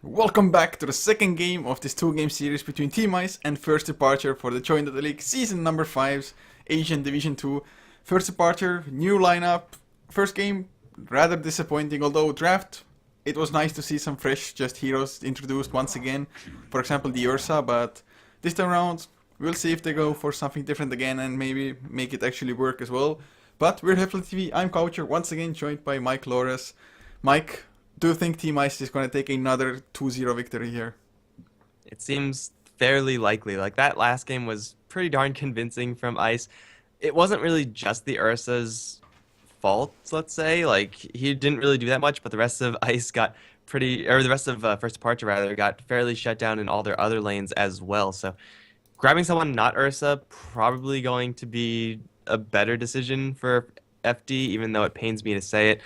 Welcome back to the second game of this two-game series between Team Ice and First Departure for the Join Dota League Season number 5's Asian Division 2. First Departure, new lineup. First game, rather disappointing, although draft, it was nice to see some fresh just heroes introduced once again. For example, the Ursa, but this time around, we'll see if they go for something different again and maybe make it actually work as well. But we're HeflaTV, I'm Coucher, once again joined by Mike Lores. Mike, do you think Team Ice is going to take another 2-0 victory here? It seems fairly likely. Like that last game was pretty darn convincing from Ice. It wasn't really just the Ursa's fault, let's say. Like he didn't really do that much, but the rest of Ice got the rest of First Departure rather got fairly shut down in all their other lanes as well. So grabbing someone not Ursa probably going to be a better decision for FD, even though it pains me to say it.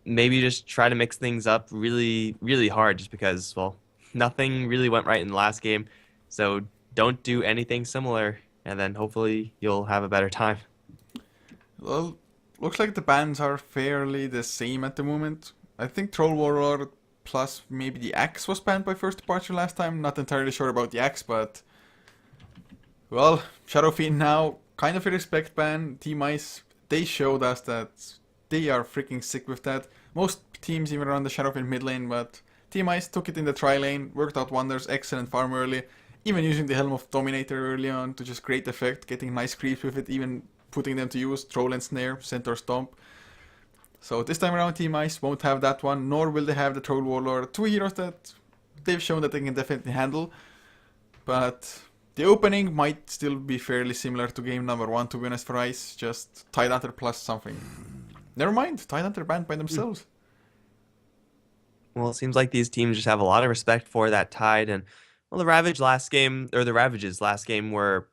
Maybe just try to mix things up really, really hard just because, well, nothing really went right in the last game. So don't do anything similar, and then hopefully you'll have a better time. Well, looks like the bans are fairly the same at the moment. I think Troll Warlord plus maybe the Axe was banned by First Departure last time. Not entirely sure about the Axe, but... Well, Shadow Fiend now, kind of a respect ban. Team Ice, they showed us that they are freaking sick with that. Most teams even run the Shadow Fiend mid lane, but Team Ice took it in the tri lane, worked out wonders, excellent farm early, even using the Helm of Dominator early on to just great effect, getting nice creeps with it, even putting them to use, Troll and Snare, Centaur Stomp. So this time around Team Ice won't have that one, nor will they have the Troll Warlord, two heroes that they've shown that they can definitely handle, but the opening might still be fairly similar to game number 1 to be honest for Ice, just Tidehunter plus something. Never mind, Tidehunter banned by themselves. Well, it seems like these teams just have a lot of respect for that Tide, and well, the Ravages last game were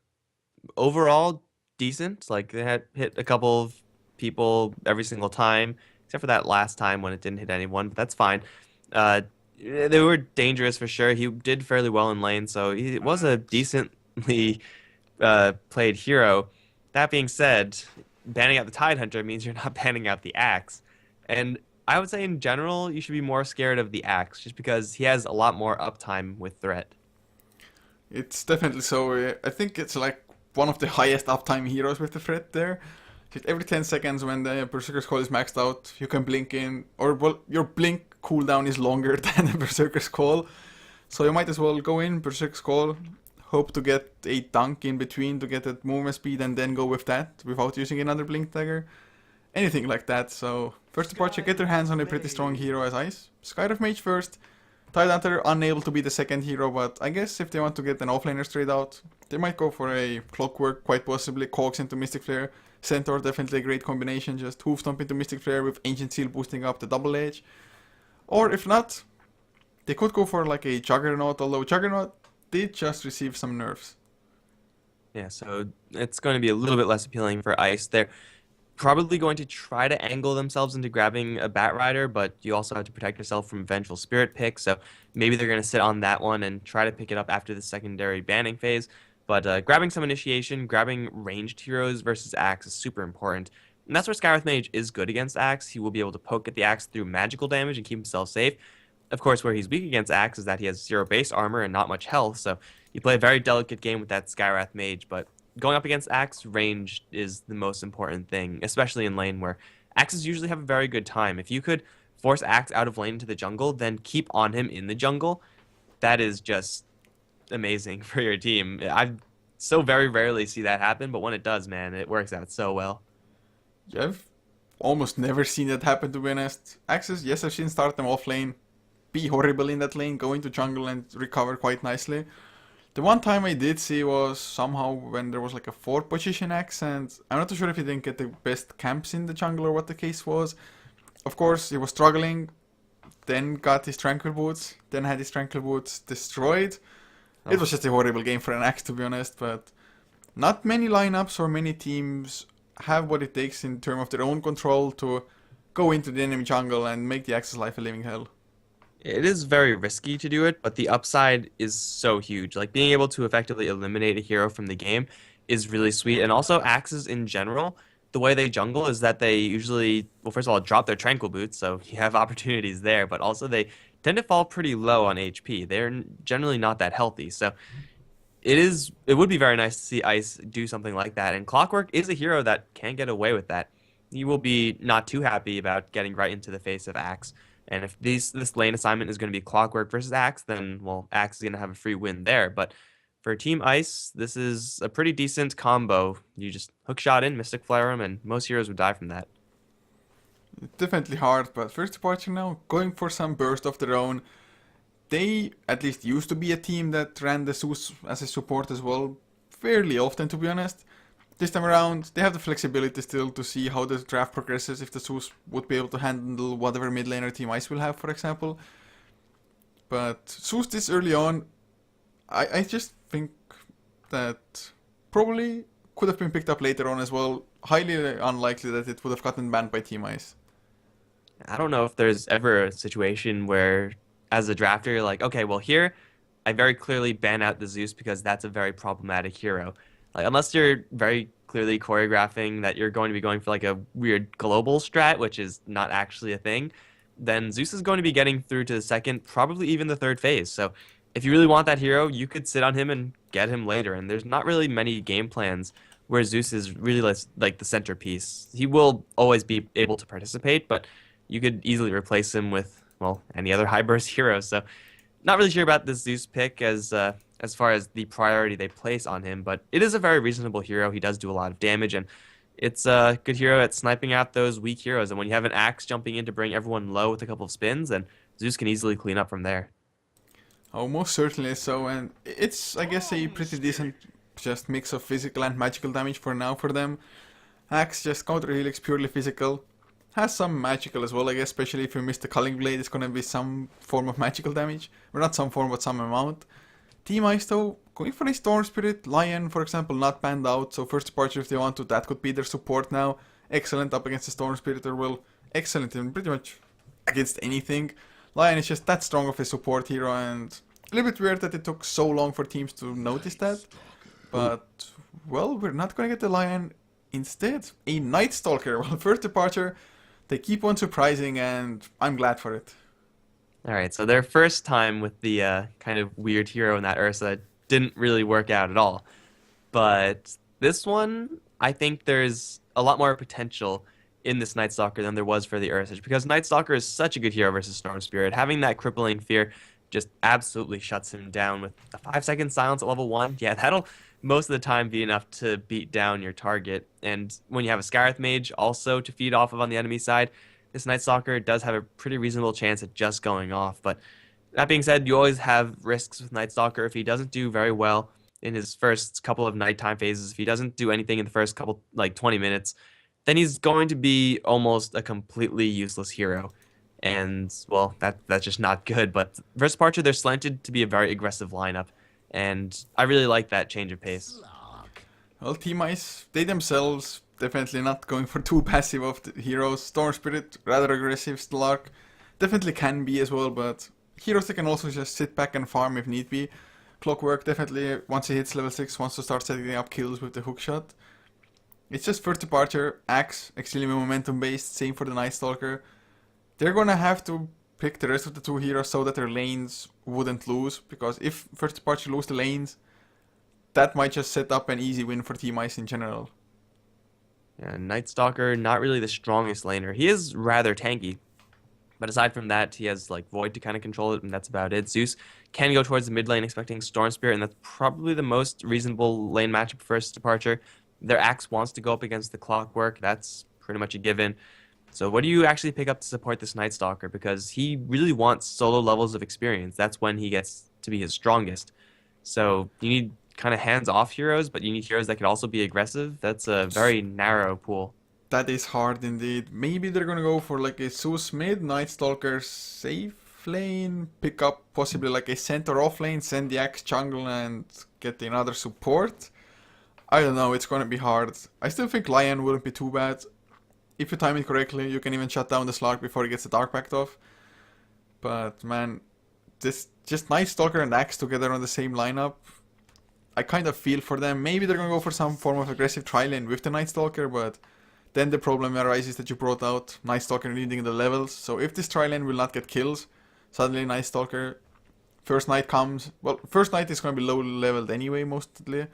overall decent. Like they had hit a couple of people every single time, except for that last time when it didn't hit anyone, but that's fine. Uh, they were dangerous for sure. He did fairly well in lane, so he was a decently played hero. That being said, banning out the Tidehunter means you're not banning out the Axe. And I would say in general, you should be more scared of the Axe, just because he has a lot more uptime with threat. It's definitely so. I think it's like one of the highest uptime heroes with the threat there. Just every 10 seconds when the Berserker's Call is maxed out, you can blink in, or well, your blink cooldown is longer than the Berserker's Call. So you might as well go in, Berserker's Call, hope to get a dunk in between to get that movement speed and then go with that without using another blink dagger. Anything like that. So first departure, get their hands on a pretty strong hero as Ice. Skyriff Mage first. Tidehunter unable to be the second hero, but I guess if they want to get an offlaner straight out, they might go for a Clockwork, quite possibly Cogs into Mystic Flare. Centaur, definitely a great combination, just Hoof Stomp into Mystic Flare with Ancient Seal boosting up the double edge. Or if not, they could go for like a Juggernaut, although Juggernaut did just receive some nerfs. Yeah, so it's going to be a little bit less appealing for Ice. They're probably going to try to angle themselves into grabbing a Bat Rider, but you also have to protect yourself from Vengeful Spirit pick, so maybe they're going to sit on that one and try to pick it up after the secondary banning phase. But grabbing some initiation, grabbing ranged heroes versus Axe is super important. And that's where Skywrath Mage is good against Axe. He will be able to poke at the Axe through magical damage and keep himself safe. Of course, where he's weak against Axe is that he has 0 base armor and not much health, so you play a very delicate game with that Skywrath Mage, but going up against Axe, range is the most important thing, especially in lane where Axes usually have a very good time. If you could force Axe out of lane into the jungle, then keep on him in the jungle, that is just amazing for your team. I so very rarely see that happen, but when it does, man, it works out so well. Yeah, I've almost never seen that happen to be honest. Axes, yes, I've seen start them off lane, be horrible in that lane, go into jungle and recover quite nicely. The one time I did see was somehow when there was like a 4 position axe, and I'm not too sure if he didn't get the best camps in the jungle or what the case was. Of course, he was struggling, then got his tranquil boots, then had his tranquil boots destroyed. It Oh. was just a horrible game for an axe to be honest, but not many lineups or many teams have what it takes in terms of their own control to go into the enemy jungle and make the axe's life a living hell. It is very risky to do it, but the upside is so huge. Like being able to effectively eliminate a hero from the game is really sweet. And also axes in general, the way they jungle is that they usually, well, first of all, drop their tranquil boots, so you have opportunities there, but also they tend to fall pretty low on HP. They're generally not that healthy. So it would be very nice to see Ice do something like that. And Clockwork is a hero that can get away with that. He will be not too happy about getting right into the face of Axe. And if this lane assignment is going to be Clockwork versus Axe, then well, Axe is going to have a free win there. But for Team Ice, this is a pretty decent combo. You just hook shot in, Mystic Flare him, and most heroes would die from that. Definitely hard, but first departure now, going for some burst of their own. They at least used to be a team that ran the Zeus as a support as well, fairly often to be honest. This time around, they have the flexibility still to see how the draft progresses, if the Zeus would be able to handle whatever mid laner Team Ice will have, for example. But Zeus this early on, I just think that probably could have been picked up later on as well. Highly unlikely that it would have gotten banned by Team Ice. I don't know if there's ever a situation where, as a drafter, you're like, okay, well, here, I very clearly ban out the Zeus because that's a very problematic hero. Like, unless you're very clearly choreographing that you're going to be going for like a weird global strat, which is not actually a thing, then Zeus is going to be getting through to the second, probably even the third phase. So if you really want that hero, you could sit on him and get him later. And there's not really many game plans where Zeus is really like the centerpiece. He will always be able to participate, but you could easily replace him with, well, any other high burst hero. So not really sure about this Zeus pick as far as the priority they place on him, but it is a very reasonable hero. He does do a lot of damage, and it's a good hero at sniping out those weak heroes. And when you have an Axe jumping in to bring everyone low with a couple of spins, then Zeus can easily clean up from there. Oh, most certainly so, and it's, I guess, a pretty decent just mix of physical and magical damage for now for them. Axe just counter helix purely physical. Has some magical as well, I guess, especially if you miss the Culling Blade, it's gonna be some form of magical damage. Or not some form, but some amount. Team Ice though, going for a Storm Spirit, Lion for example, not banned out, so first departure if they want to, that could be their support now. Excellent up against the Storm Spirit, or well, excellent in pretty much against anything. Lion is just that strong of a support hero, and a little bit weird that it took so long for teams to notice that. But, well, we're not gonna get the Lion. Instead, a Night Stalker. Well, first departure, they keep on surprising, and I'm glad for it. All right, so their first time with the kind of weird hero in that Ursa didn't really work out at all. But this one, I think there's a lot more potential in this Night Stalker than there was for the Ursa, because Night Stalker is such a good hero versus Storm Spirit. Having that crippling fear just absolutely shuts him down with a 5-second silence at level 1. Yeah, that'll most of the time be enough to beat down your target. And when you have a Scarith Mage also to feed off of on the enemy side, this Night Stalker does have a pretty reasonable chance at just going off. But that being said, you always have risks with Night Stalker. If he doesn't do very well in his first couple of nighttime phases, if he doesn't do anything in the first couple, like 20 minutes, then he's going to be almost a completely useless hero. And, well, that's just not good. But first departure, they're slanted to be a very aggressive lineup. And I really like that change of pace. Well, Team Ice, they themselves definitely not going for too passive of the heroes. Storm Spirit, rather aggressive. Slark definitely can be as well, but heroes that can also just sit back and farm if need be. Clockwork definitely, once he hits level 6, wants to start setting up kills with the hookshot. It's just first departure, Axe, extremely momentum based, same for the Night Stalker. They're gonna have to pick the rest of the two heroes so that their lanes wouldn't lose, because if first departure lose the lanes, that might just set up an easy win for Team Ice in general. Yeah, Night Stalker, not really the strongest laner. He is rather tanky. But aside from that, he has like Void to kind of control it, and that's about it. Zeus can go towards the mid lane expecting Storm Spirit, and that's probably the most reasonable lane matchup for first departure. Their Axe wants to go up against the Clockwork. That's pretty much a given. So what do you actually pick up to support this Night Stalker? Because he really wants solo levels of experience. That's when he gets to be his strongest. So you need kind of hands-off heroes, but you need heroes that can also be aggressive. That's a very narrow pool. That is hard indeed. Maybe they're gonna go for like a Zeus mid, Night Stalker safe lane, pick up possibly like a center off lane, send the Axe jungle and get another support. I don't know, it's gonna be hard. I still think Lion wouldn't be too bad. If you time it correctly, you can even shut down the Slark before he gets the Dark Pact off. But man, this just Night Stalker and Axe together on the same lineup, I kind of feel for them. Maybe they're gonna go for some form of aggressive tri-lane with the Night Stalker, but then the problem arises that you brought out Night Stalker needing the levels. So if this tri-lane will not get kills, Suddenly Night Stalker. First Night comes. Well, first Night is going to be low leveled anyway, mostly.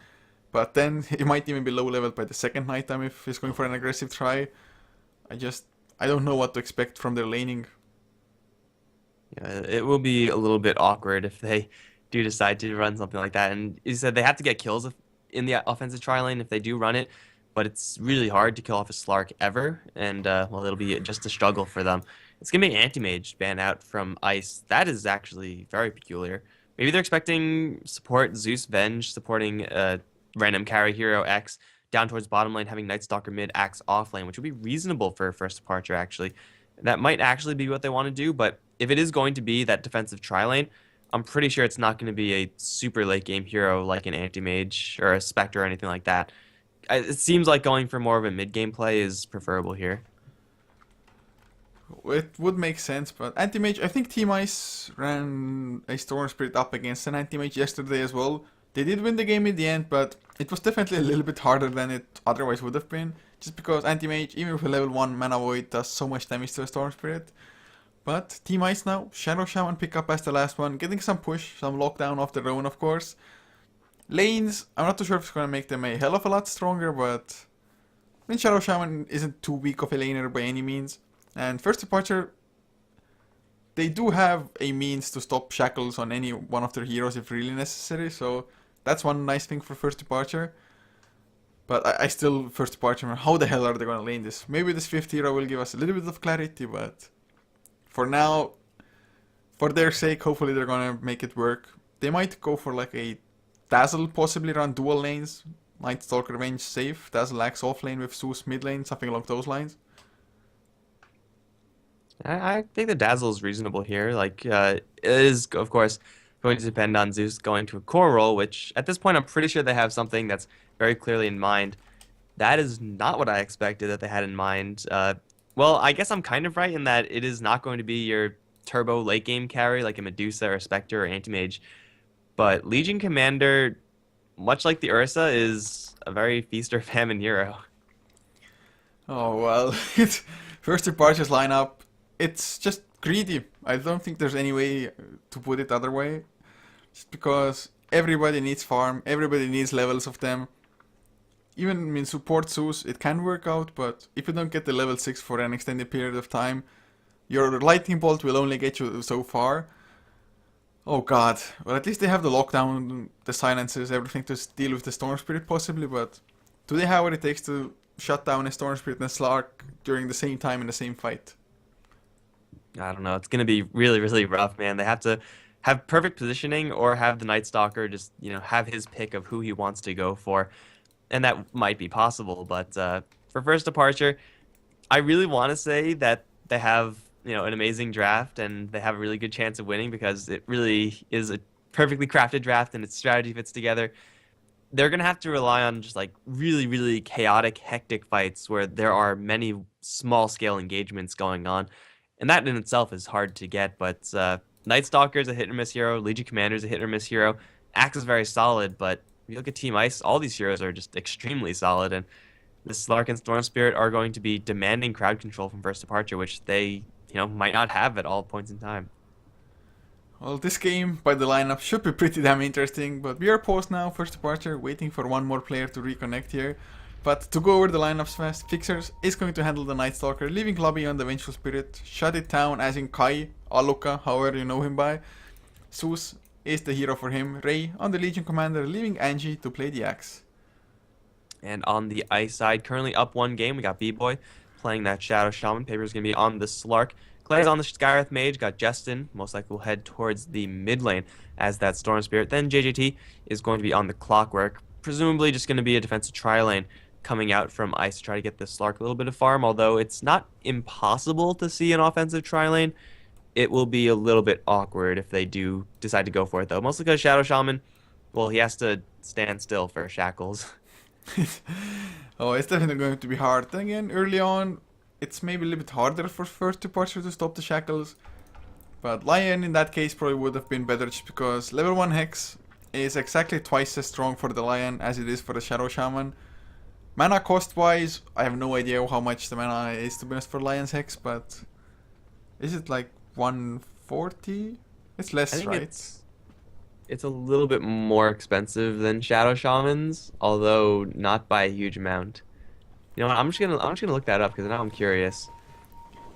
But then he might even be low leveled by the second Night time if he's going for an aggressive try. I don't know what to expect from their laning. Yeah, it will be a little bit awkward if they do decide to run something like that. And you said they have to get kills in the offensive tri lane if they do run it, but it's really hard to kill off a Slark ever, and well, it'll be just a struggle for them. It's gonna be an anti-mage ban out from Ice. That is actually very peculiar. Maybe they're expecting support Zeus Venge supporting random carry hero X down towards bottom lane, having Night Stalker mid, Axe off lane, which would be reasonable for a first departure actually. That might actually be what they want to do, but if it is going to be that defensive tri lane, I'm pretty sure it's not going to be a super late game hero like an anti-mage or a Spectre or anything like that. It seems like going for more of a mid game play is preferable here. It would make sense, but Anti-Mage, I think Team Ice ran a Storm Spirit up against an Anti-Mage yesterday as well. They did win the game in the end, but it was definitely a little bit harder than it otherwise would have been. Just because Anti-Mage, even with a level 1 Mana Void, does so much damage to a Storm Spirit. But Team Ice now, Shadow Shaman pick up as the last one, getting some push, some lockdown of their own of course. Lanes, I'm not too sure if it's going to make them a hell of a lot stronger, but I mean, Shadow Shaman isn't too weak of a laner by any means. And first departure, they do have a means to stop shackles on any one of their heroes if really necessary, so that's one nice thing for first departure. But I still, first departure, how the hell are they going to lane this? Maybe this fifth hero will give us a little bit of clarity, but for now, for their sake, hopefully they're going to make it work. They might go for like a Dazzle, possibly run dual lanes. Night Stalker Revenge safe, Dazzle Axe off lane with Zeus mid lane, something along those lines. I think the Dazzle is reasonable here. Like, it is, of course, going to depend on Zeus going to a core role, which at this point I'm pretty sure they have something that's very clearly in mind. That is not what I expected that they had in mind. Well, I guess I'm kind of right in that it is not going to be your turbo late game carry like a Medusa or a Spectre or Anti-Mage. But Legion Commander, much like the Ursa, is a very feast or famine hero. Oh well, it's first departures lineup. It's just greedy. I don't think there's any way to put it other way. Just because everybody needs farm, everybody needs levels of them. Even in support Zeus, it can work out, but if you don't get the level 6 for an extended period of time, your lightning bolt will only get you so far. Oh god, well at least they have the lockdown, the silences, everything to deal with the Storm Spirit possibly, but do they have what it takes to shut down a Storm Spirit and a Slark during the same time in the same fight? I don't know. It's going to be really, really rough, man. They have to have perfect positioning or have the Night Stalker just, have his pick of who he wants to go for. And that might be possible, but for first departure, I really want to say that they have, an amazing draft and they have a really good chance of winning because it really is a perfectly crafted draft and its strategy fits together. They're going to have to rely on just like really, really chaotic, hectic fights where there are many small scale engagements going on. And that in itself is hard to get, but Night Stalker is a hit or miss hero, Legion Commander is a hit or miss hero, Axe is very solid, but if you look at Team Ice, all these heroes are just extremely solid, and the Slark and Storm Spirit are going to be demanding crowd control from first departure, which they, might not have at all points in time. Well, this game by the lineup should be pretty damn interesting, but we are paused now, first departure, waiting for one more player to reconnect here. But to go over the lineups fast, Fixers is going to handle the Night Stalker, leaving Lobby on the Vengeful Spirit, Shut It Down as in Kai, Aluka, however you know him by. Zeus is the hero for him, Ray on the Legion Commander, leaving Angie to play the Axe. And on the Ice side, currently up one game, we got B-Boy playing that Shadow Shaman. Paper's going to be on the Slark. Clay's on the Skywrath Mage, got Justin, most likely will head towards the mid lane as that Storm Spirit. Then JJT is going to be on the Clockwork, presumably just going to be a defensive tri-lane coming out from Ice to try to get the Slark a little bit of farm, although it's not impossible to see an offensive tri-lane. It will be a little bit awkward if they do decide to go for it, though. Mostly because Shadow Shaman, well, he has to stand still for Shackles. Oh, it's definitely going to be hard. Then again, early on, it's maybe a little bit harder for first departure to stop the Shackles. But Lion in that case probably would have been better just because level 1 Hex is exactly twice as strong for the Lion as it is for the Shadow Shaman. Mana cost wise, I have no idea how much the mana is to be honest for Lion's Hex, but is it like 1 40? It's I less, think right? it's a little bit more expensive than Shadow Shamans, although not by a huge amount. You know what? I'm just gonna look that up because now I'm curious.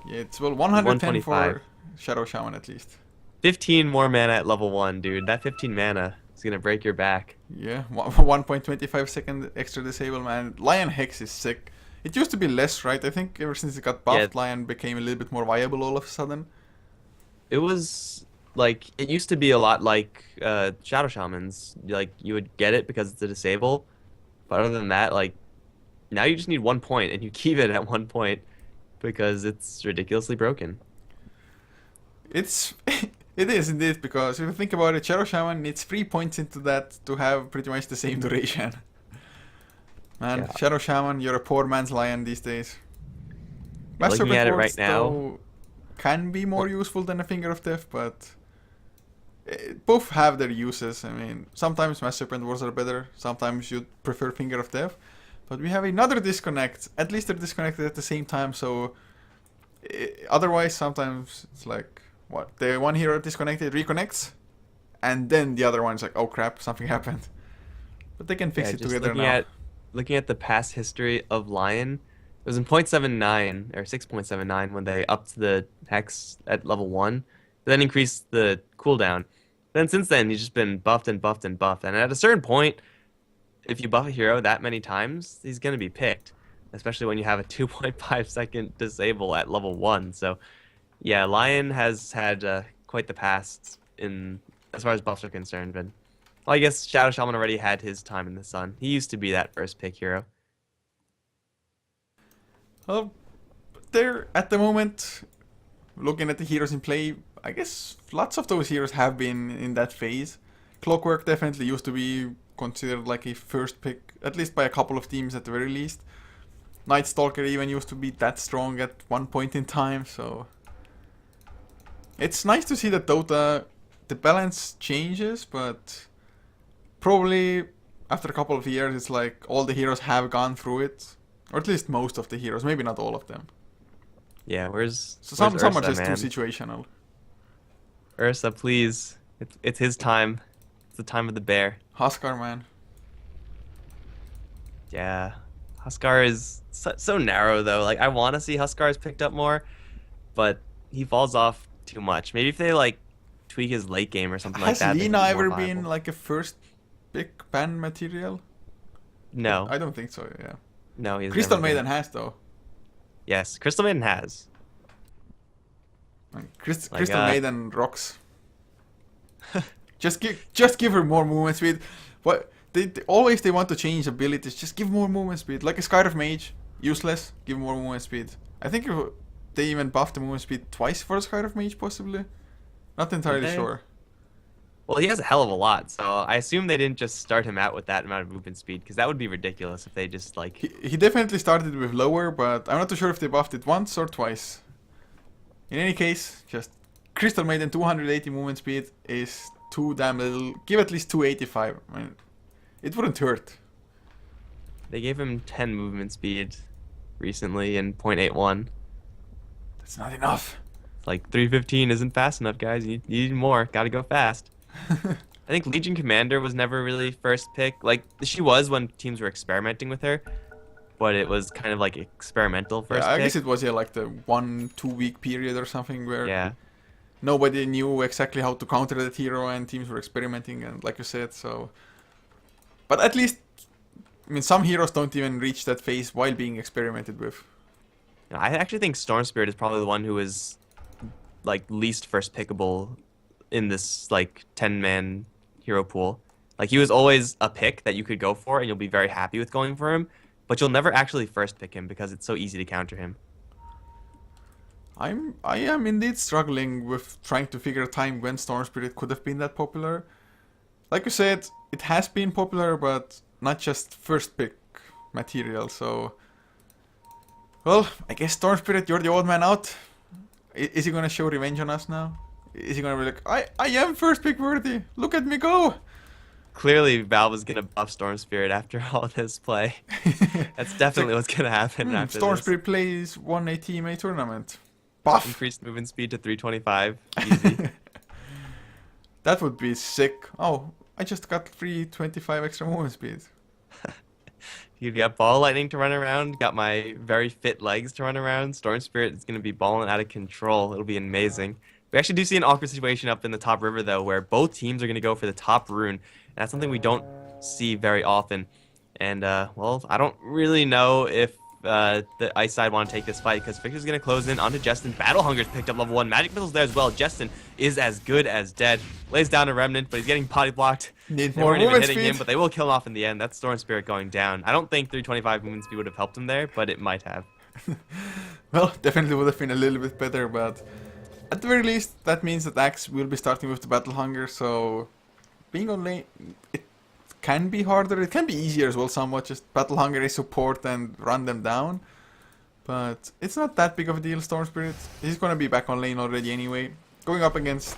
Yeah, it's well It's 110 125. for Shadow Shaman at least. 15 more mana at level 1, dude. That 15 mana is gonna break your back. Yeah, 1.25 second extra disable, man. Lion Hex is sick. It used to be less, right? I think ever since it got Yeah, buffed, Lion became a little bit more viable all of a sudden. it was like it used to be a lot like Shadow Shamans. Like you would get it because it's a disable, but other than that, like now you just need 1 point and you keep it at 1 point because it's ridiculously broken. It's it is indeed, because if you think about it, Shadow Shaman needs 3 points into that to have pretty much the same duration. Man, Yeah. Shadow Shaman, you're a poor man's lion these days. Yeah, Mass looking Serpent at it right Wards now. though can be more Well, useful than a Finger of Death, but both have their uses. I mean, sometimes Mass Serpent Wards are better, sometimes you'd prefer Finger of Death. But we have another disconnect. At least they're disconnected at the same time, so otherwise sometimes it's like, what? The one hero disconnected reconnects, and then the other one's like, oh crap, something happened. But they can fix yeah, it just together now. looking at the past history of Lion, it was in 0.79 or 6.79 when they upped the hex at level 1, then increased the cooldown. Then since then he's just been buffed and buffed and buffed. And at a certain point, if you buff a hero that many times, he's gonna be picked. Especially when you have a 2.5 second disable at level 1. So yeah, Lion has had quite the past in as far as buffs are concerned, but well, I guess Shadow Shaman already had his time in the sun. He used to be that first pick hero. Well, they're at the moment, looking at the heroes in play, I guess lots of those heroes have been in that phase. Clockwork definitely used to be considered like a first pick, at least by a couple of teams at the very least. Night Stalker even used to be that strong at one point in time, so it's nice to see that Dota, the balance changes, but probably after a couple of years it's like all the heroes have gone through it. Or at least most of the heroes, maybe not all of them. Yeah, So where's some are Ursa, just too man? situational. Ursa, please. It's his time. It's the time of the bear. Huskar, man. Yeah. Huskar is so narrow though. Like I want to see Huskars picked up more, but he falls off too much. Maybe if they like tweak his late game or something like Has that, then Lina he'd be more ever been viable. like a first pick ban material? No, I don't think so, yeah. no, he's Crystal never been. Maiden has, though. Yes, Crystal Maiden has. Like, Like Crystal Maiden rocks. Just give her more movement speed. What they always they want to change abilities. Just give more movement speed. Like a Sky of Mage, useless. Give more movement speed. I think they even buffed the movement speed twice for Sky of Mage, possibly. Not Did entirely they? sure. Well, he has a hell of a lot, so I assume they didn't just start him out with that amount of movement speed, because that would be ridiculous if they just like. He definitely started with lower, but I'm not too sure if they buffed it once or twice. In any case, just Crystal Maiden 280 movement speed is too damn little. Give at least 285. I mean, it wouldn't hurt. They gave him 10 movement speed recently in 0.81. That's not enough. Like 315 isn't fast enough, guys. You need more. Gotta go fast. I think Legion Commander was never really first pick. Like she was when teams were experimenting with her, but it was kind of like experimental Yeah, first I guess pick. it was, yeah, like the 1-2 week period or something where Yeah. nobody knew exactly how to counter that hero and teams were experimenting, and like you said, so. But at least, I mean, some heroes don't even reach that phase while being experimented with. I actually think Storm Spirit is probably the one who is like least first pickable in this like 10-man hero pool. Like he was always a pick that you could go for and you'll be very happy with going for him, but you'll never actually first pick him because it's so easy to counter him. I am indeed struggling with trying to figure a time when Storm Spirit could have been that popular. Like you said, it has been popular, but not just first pick material, so. Well, I guess Storm Spirit, you're the odd man out. Is he gonna show revenge on us now? Is he gonna be like, I am first pick worthy, look at me go! Clearly Valve is gonna buff Storm Spirit after all this play. That's It's definitely like, what's gonna happen after Storm this. Spirit plays 1 a team a tournament. Buff! Increased movement speed to 325. Easy. That would be sick. Oh, I just got 325 extra movement speed. You got Ball Lightning to run around, got my very fit legs to run around. Storm Spirit is going to be balling out of control. It'll be amazing. We actually do see an awkward situation up in the top river, though, where both teams are going to go for the top rune. And that's something we don't see very often. And, well, I don't really know if the Ice side want to take this fight, because Victor's going to close in onto Justin. Battle Hunger's picked up level 1. Magic Missile's there as well. Justin is as good as dead. Lays down a Remnant, but he's getting body blocked. Need They more weren't even movement hitting speed. him, but they will kill him off in the end. That's Storm Spirit going down. I don't think 325 movement speed would have helped him there, but it might have. Well, definitely would have been a little bit better, but at the very least, that means that Axe will be starting with the Battle Hunger, so being on lane, it can be harder, it can be easier as well somewhat, just Battle Hunger is support and run them down. But it's not that big of a deal, Storm Spirit. He's gonna be back on lane already anyway. Going up against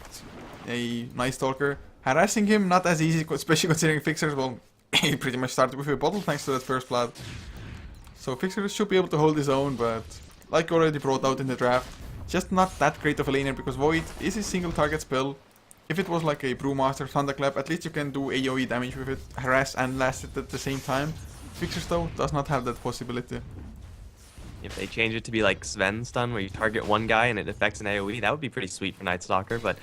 a Night Stalker, harassing him, not as easy, especially considering Fixers, well, he pretty much started with a bottle thanks to that first blood. So Fixers should be able to hold his own, but like already brought out in the draft, just not that great of a laner because Void is a single target spell. If it was like a Brewmaster Thunderclap, at least you can do AoE damage with it, harass and last it at the same time. Fixers though does not have that possibility. If they change it to be like Sven's done, where you target one guy and it affects an AoE, that would be pretty sweet for Night Stalker, but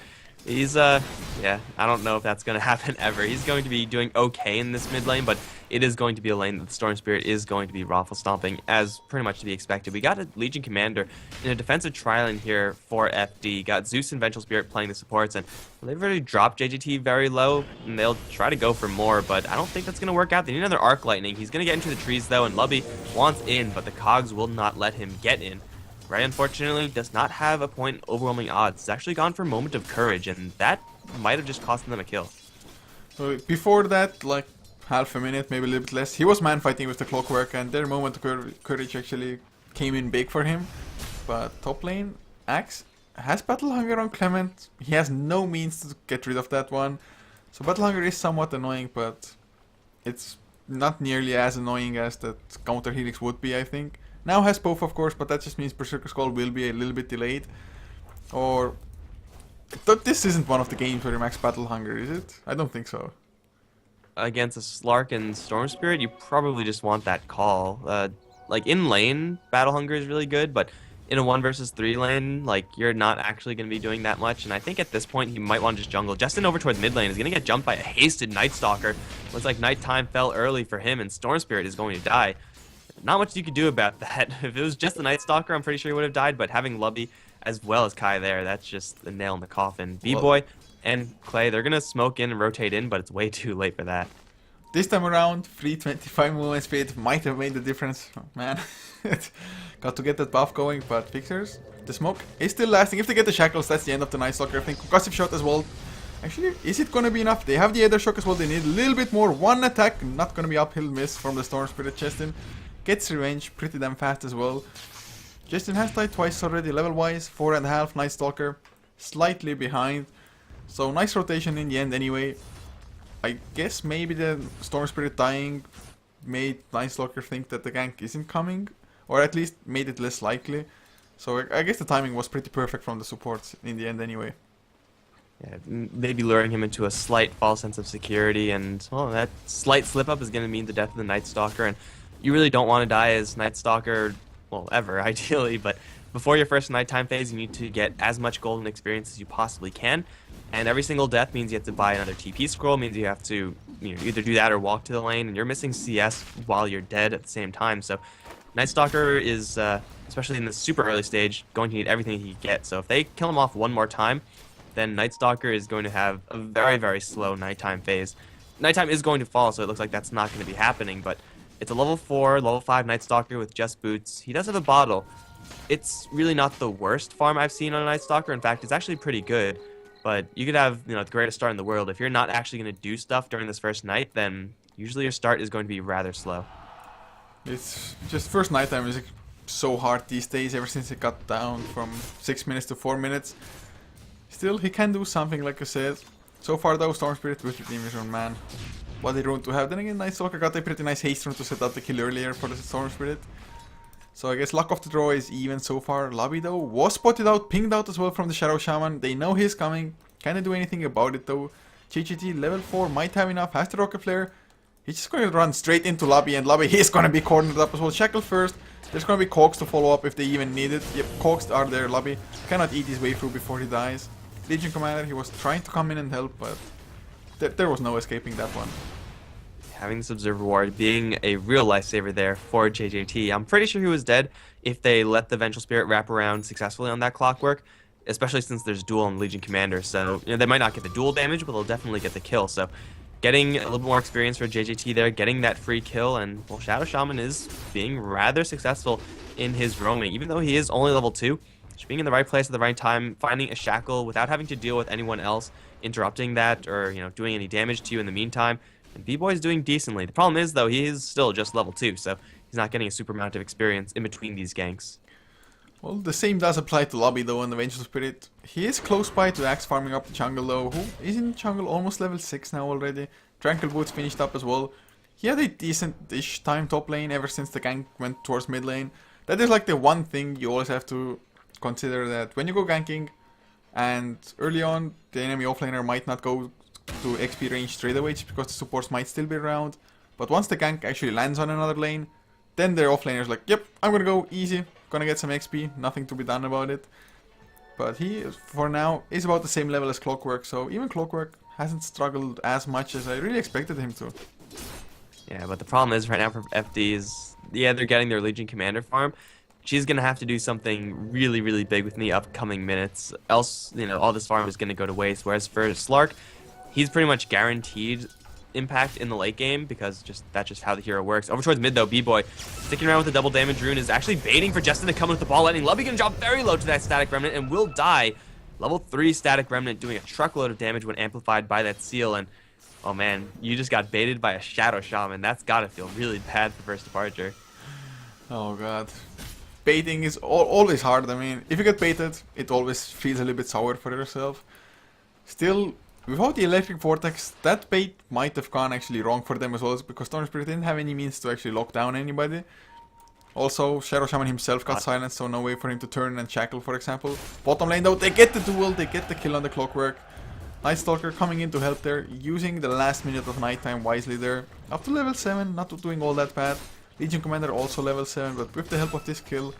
he's, yeah, I don't know if that's going to happen ever. He's going to be doing okay in this mid lane, but it is going to be a lane that the Storm Spirit is going to be raffle stomping, as pretty much to be expected. We got a Legion Commander in a defensive tri-lane here for FD. Got Zeus and Vengeful Spirit playing the supports, and they've already dropped JGT very low, and they'll try to go for more, but I don't think that's going to work out. They need another Arc Lightning. He's going to get into the trees, though, and Lubby wants in, but the Cogs will not let him get in. Ray, unfortunately, does not have a point in overwhelming odds. It's actually gone for Moment of Courage, and that might have just cost them a kill. So before that, like half a minute, maybe a little bit less, he was man fighting with the Clockwork, and their Moment of Courage actually came in big for him. But top lane, Axe has Battle Hunger on Clement. He has no means to get rid of that one. So Battle Hunger is somewhat annoying, but it's not nearly as annoying as that Counter Helix would be, I think. Now has both, of course, but that just means Berserker Skull will be a little bit delayed. Or... this isn't one of the games where you max Battle Hunger, is it? I don't think so. Against a Slark and Storm Spirit, you probably just want that call. Like, in lane, Battle Hunger is really good, but in a 1 versus 3 lane, like, you're not actually going to be doing that much, and I think at this point, he might want to just jungle. Justin over towards mid lane is going to get jumped by a hasted Night Stalker. Looks like Nighttime fell early for him, and Storm Spirit is going to die. Not much you could do about that. If it was just the Night Stalker, I'm pretty sure he would have died, but having Lubby as well as Kai there, that's just the nail in the coffin. B-Boy and Clay, they're going to smoke in and rotate in, but it's way too late for that. This time around, 325 movement speed might have made the difference. Oh, man, got to get that buff going, but Fixers, the smoke is still lasting. If they get the shackles, that's the end of the Night Stalker. I think concussive shot as well. Actually, is it going to be enough? They have the Aether Shock as well. They need a little bit more. One attack, not going to be uphill miss from the Storm Spirit. Justin gets revenge pretty damn fast as well. Justin has died twice already level-wise. 4.5 Night Stalker, slightly behind. So nice rotation in the end anyway. I guess maybe the Storm Spirit dying made Night Stalker think that the gank isn't coming, or at least made it less likely. So I guess the timing was pretty perfect from the supports in the end anyway. Yeah, maybe luring him into a slight false sense of security, and well, that slight slip-up is going to mean the death of the Night Stalker, and you really don't want to die as Night Stalker, well, ever, ideally, but before your first nighttime phase, you need to get as much golden experience as you possibly can. And every single death means you have to buy another TP scroll, means you have to either do that or walk to the lane, and you're missing CS while you're dead at the same time. So Night Stalker is, especially in the super early stage, going to need everything he can get. So if they kill him off one more time, then Night Stalker is going to have a very, very slow nighttime phase. Nighttime is going to fall, so it looks like that's not going to be happening, but it's a level 4, level 5 Night Stalker with just boots. He does have a bottle. It's really not the worst farm I've seen on a Night Stalker. In fact, it's actually pretty good. But you could have, the greatest start in the world. If you're not actually going to do stuff during this first night, then usually your start is going to be rather slow. It's just first nighttime is so hard these days, ever since it got down from 6 minutes to 4 minutes. Still, he can do something, like I said. So far though, Storm Spirit with the Team Vision, man. What a rune to have. Then again, Night Stalker got a pretty nice haste rune to set up the kill earlier for the Storm Spirit. So I guess luck of the draw is even so far. Lobby though was spotted out, pinged out as well from the Shadow Shaman. They know he's coming. Can't do anything about it though. JGT level 4 might have enough, has the Rocket Flare. He's just going to run straight into Lobby, and Lobby is going to be cornered up as well. Shackle first. There's going to be Cogs to follow up if they even need it. Yep, Cogs are there. Lobby cannot eat his way through before he dies. Legion Commander, he was trying to come in and help, but there was no escaping that one. Having this Observer Ward being a real lifesaver there for JJT. I'm pretty sure he was dead if they let the Vengeful Spirit wrap around successfully on that Clockwork, especially since there's duel on Legion Commander. So, you know, they might not get the duel damage, but they'll definitely get the kill. So, getting a little bit more experience for JJT there, getting that free kill, and, well, Shadow Shaman is being rather successful in his roaming. Even though he is only level 2, just being in the right place at the right time, finding a shackle without having to deal with anyone else interrupting that or, you know, doing any damage to you in the meantime. And B-Boy's doing decently. The problem is, though, he is still just level 2, so he's not getting a super amount of experience in between these ganks. Well, the same does apply to Lobby, though, and the Vengeful Spirit. He is close by to Axe farming up the jungle, though. Who is in jungle almost level 6 now already. Tranquil Boots finished up as well. He had a decent-ish time top lane ever since the gank went towards mid lane. That is like the one thing you always have to consider, that when you go ganking, and early on, the enemy offlaner might not go to XP range straight away just because the supports might still be around. But once the gank actually lands on another lane, then their offlaner's like, yep, I'm gonna go easy, gonna get some XP, nothing to be done about it. But he, for now, is about the same level as Clockwork, so even Clockwork hasn't struggled as much as I really expected him to. Yeah, but the problem is right now for FDs, yeah, they're getting their Legion Commander farm. She's going to have to do something really, really big within the upcoming minutes. Else, you know, all this farm is going to go to waste. Whereas for Slark, he's pretty much guaranteed impact in the late game because that's just how the hero works. Over towards mid though, B-Boy sticking around with the double damage rune is actually baiting for Justin to come with the ball lightning. Lubby gonna drop very low to that static remnant and will die. Level 3 static remnant doing a truckload of damage when amplified by that seal, and oh man, you just got baited by a Shadow Shaman. That's gotta feel really bad for first departure. Oh god. Baiting is always hard. I mean, if you get baited, it always feels a little bit sour for yourself. Still, without the Electric Vortex, that bait might have gone actually wrong for them as well, because Storm Spirit didn't have any means to actually lock down anybody. Also, Shadow Shaman himself got silenced, so no way for him to turn and shackle, for example. Bottom lane though, they get the duel, they get the kill on the Clockwork. Night Stalker coming in to help there, using the last minute of nighttime wisely there. Up to level 7, not doing all that bad. Legion Commander also level 7, but with the help of this kill,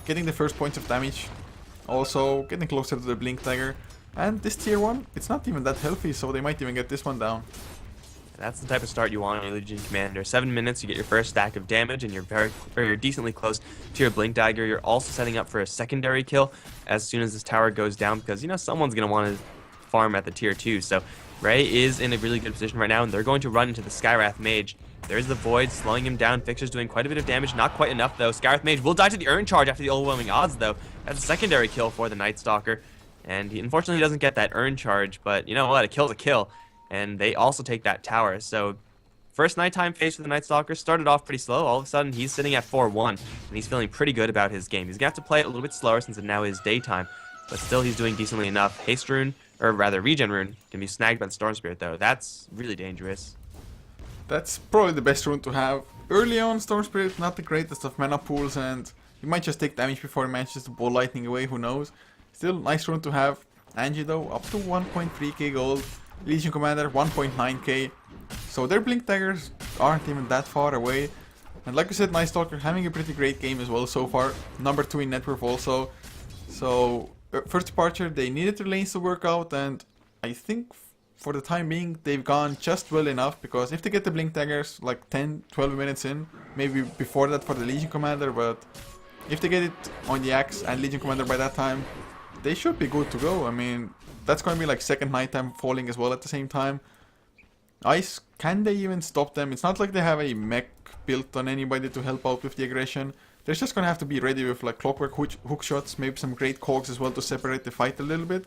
getting the first points of damage. Also, getting closer to the Blink Dagger. And this tier 1, it's not even that healthy, so they might even get this one down. That's the type of start you want on your Legion Commander. 7 minutes, you get your first stack of damage, and you're decently close to your Blink Dagger. You're also setting up for a secondary kill as soon as this tower goes down, because, you know, someone's going to want to farm at the tier 2. So Ray is in a really good position right now, and they're going to run into the Skywrath Mage. There's the Void slowing him down. Fixer's doing quite a bit of damage. Not quite enough, though. Skywrath Mage will die to the Urn Charge after the overwhelming odds, though. That's a secondary kill for the Night Stalker. And he unfortunately doesn't get that Urn Charge, but you know what? A kill's a kill. And they also take that tower. So first nighttime phase for the Night Stalker started off pretty slow. All of a sudden, he's sitting at 4-1, and he's feeling pretty good about his game. He's going to have to play it a little bit slower since it now is daytime, but still he's doing decently enough. Haste Rune, or rather Regen Rune, can be snagged by the Storm Spirit, though. That's really dangerous. That's probably the best rune to have. Early on, Storm Spirit, not the greatest of mana pools, and he might just take damage before he manages to ball lightning away, who knows. Still, nice rune to have. Angie, though, up to 1.3k gold. Legion Commander, 1.9k. So their Blink Daggers aren't even that far away. And like I said, Night Stalker having a pretty great game as well so far. Number 2 in net worth also. So, first departure, they needed their lanes to work out, and I think for the time being, they've gone just well enough, because if they get the Blink Daggers like 10-12 minutes in, maybe before that for the Legion Commander, but if they get it on the Axe and Legion Commander by that time, they should be good to go. I mean, that's going to be like second nighttime falling as well at the same time. Ice, can they even stop them? It's not like they have a mech built on anybody to help out with the aggression. They're just going to have to be ready with like Clockwork hook shots, maybe some great cogs as well to separate the fight a little bit.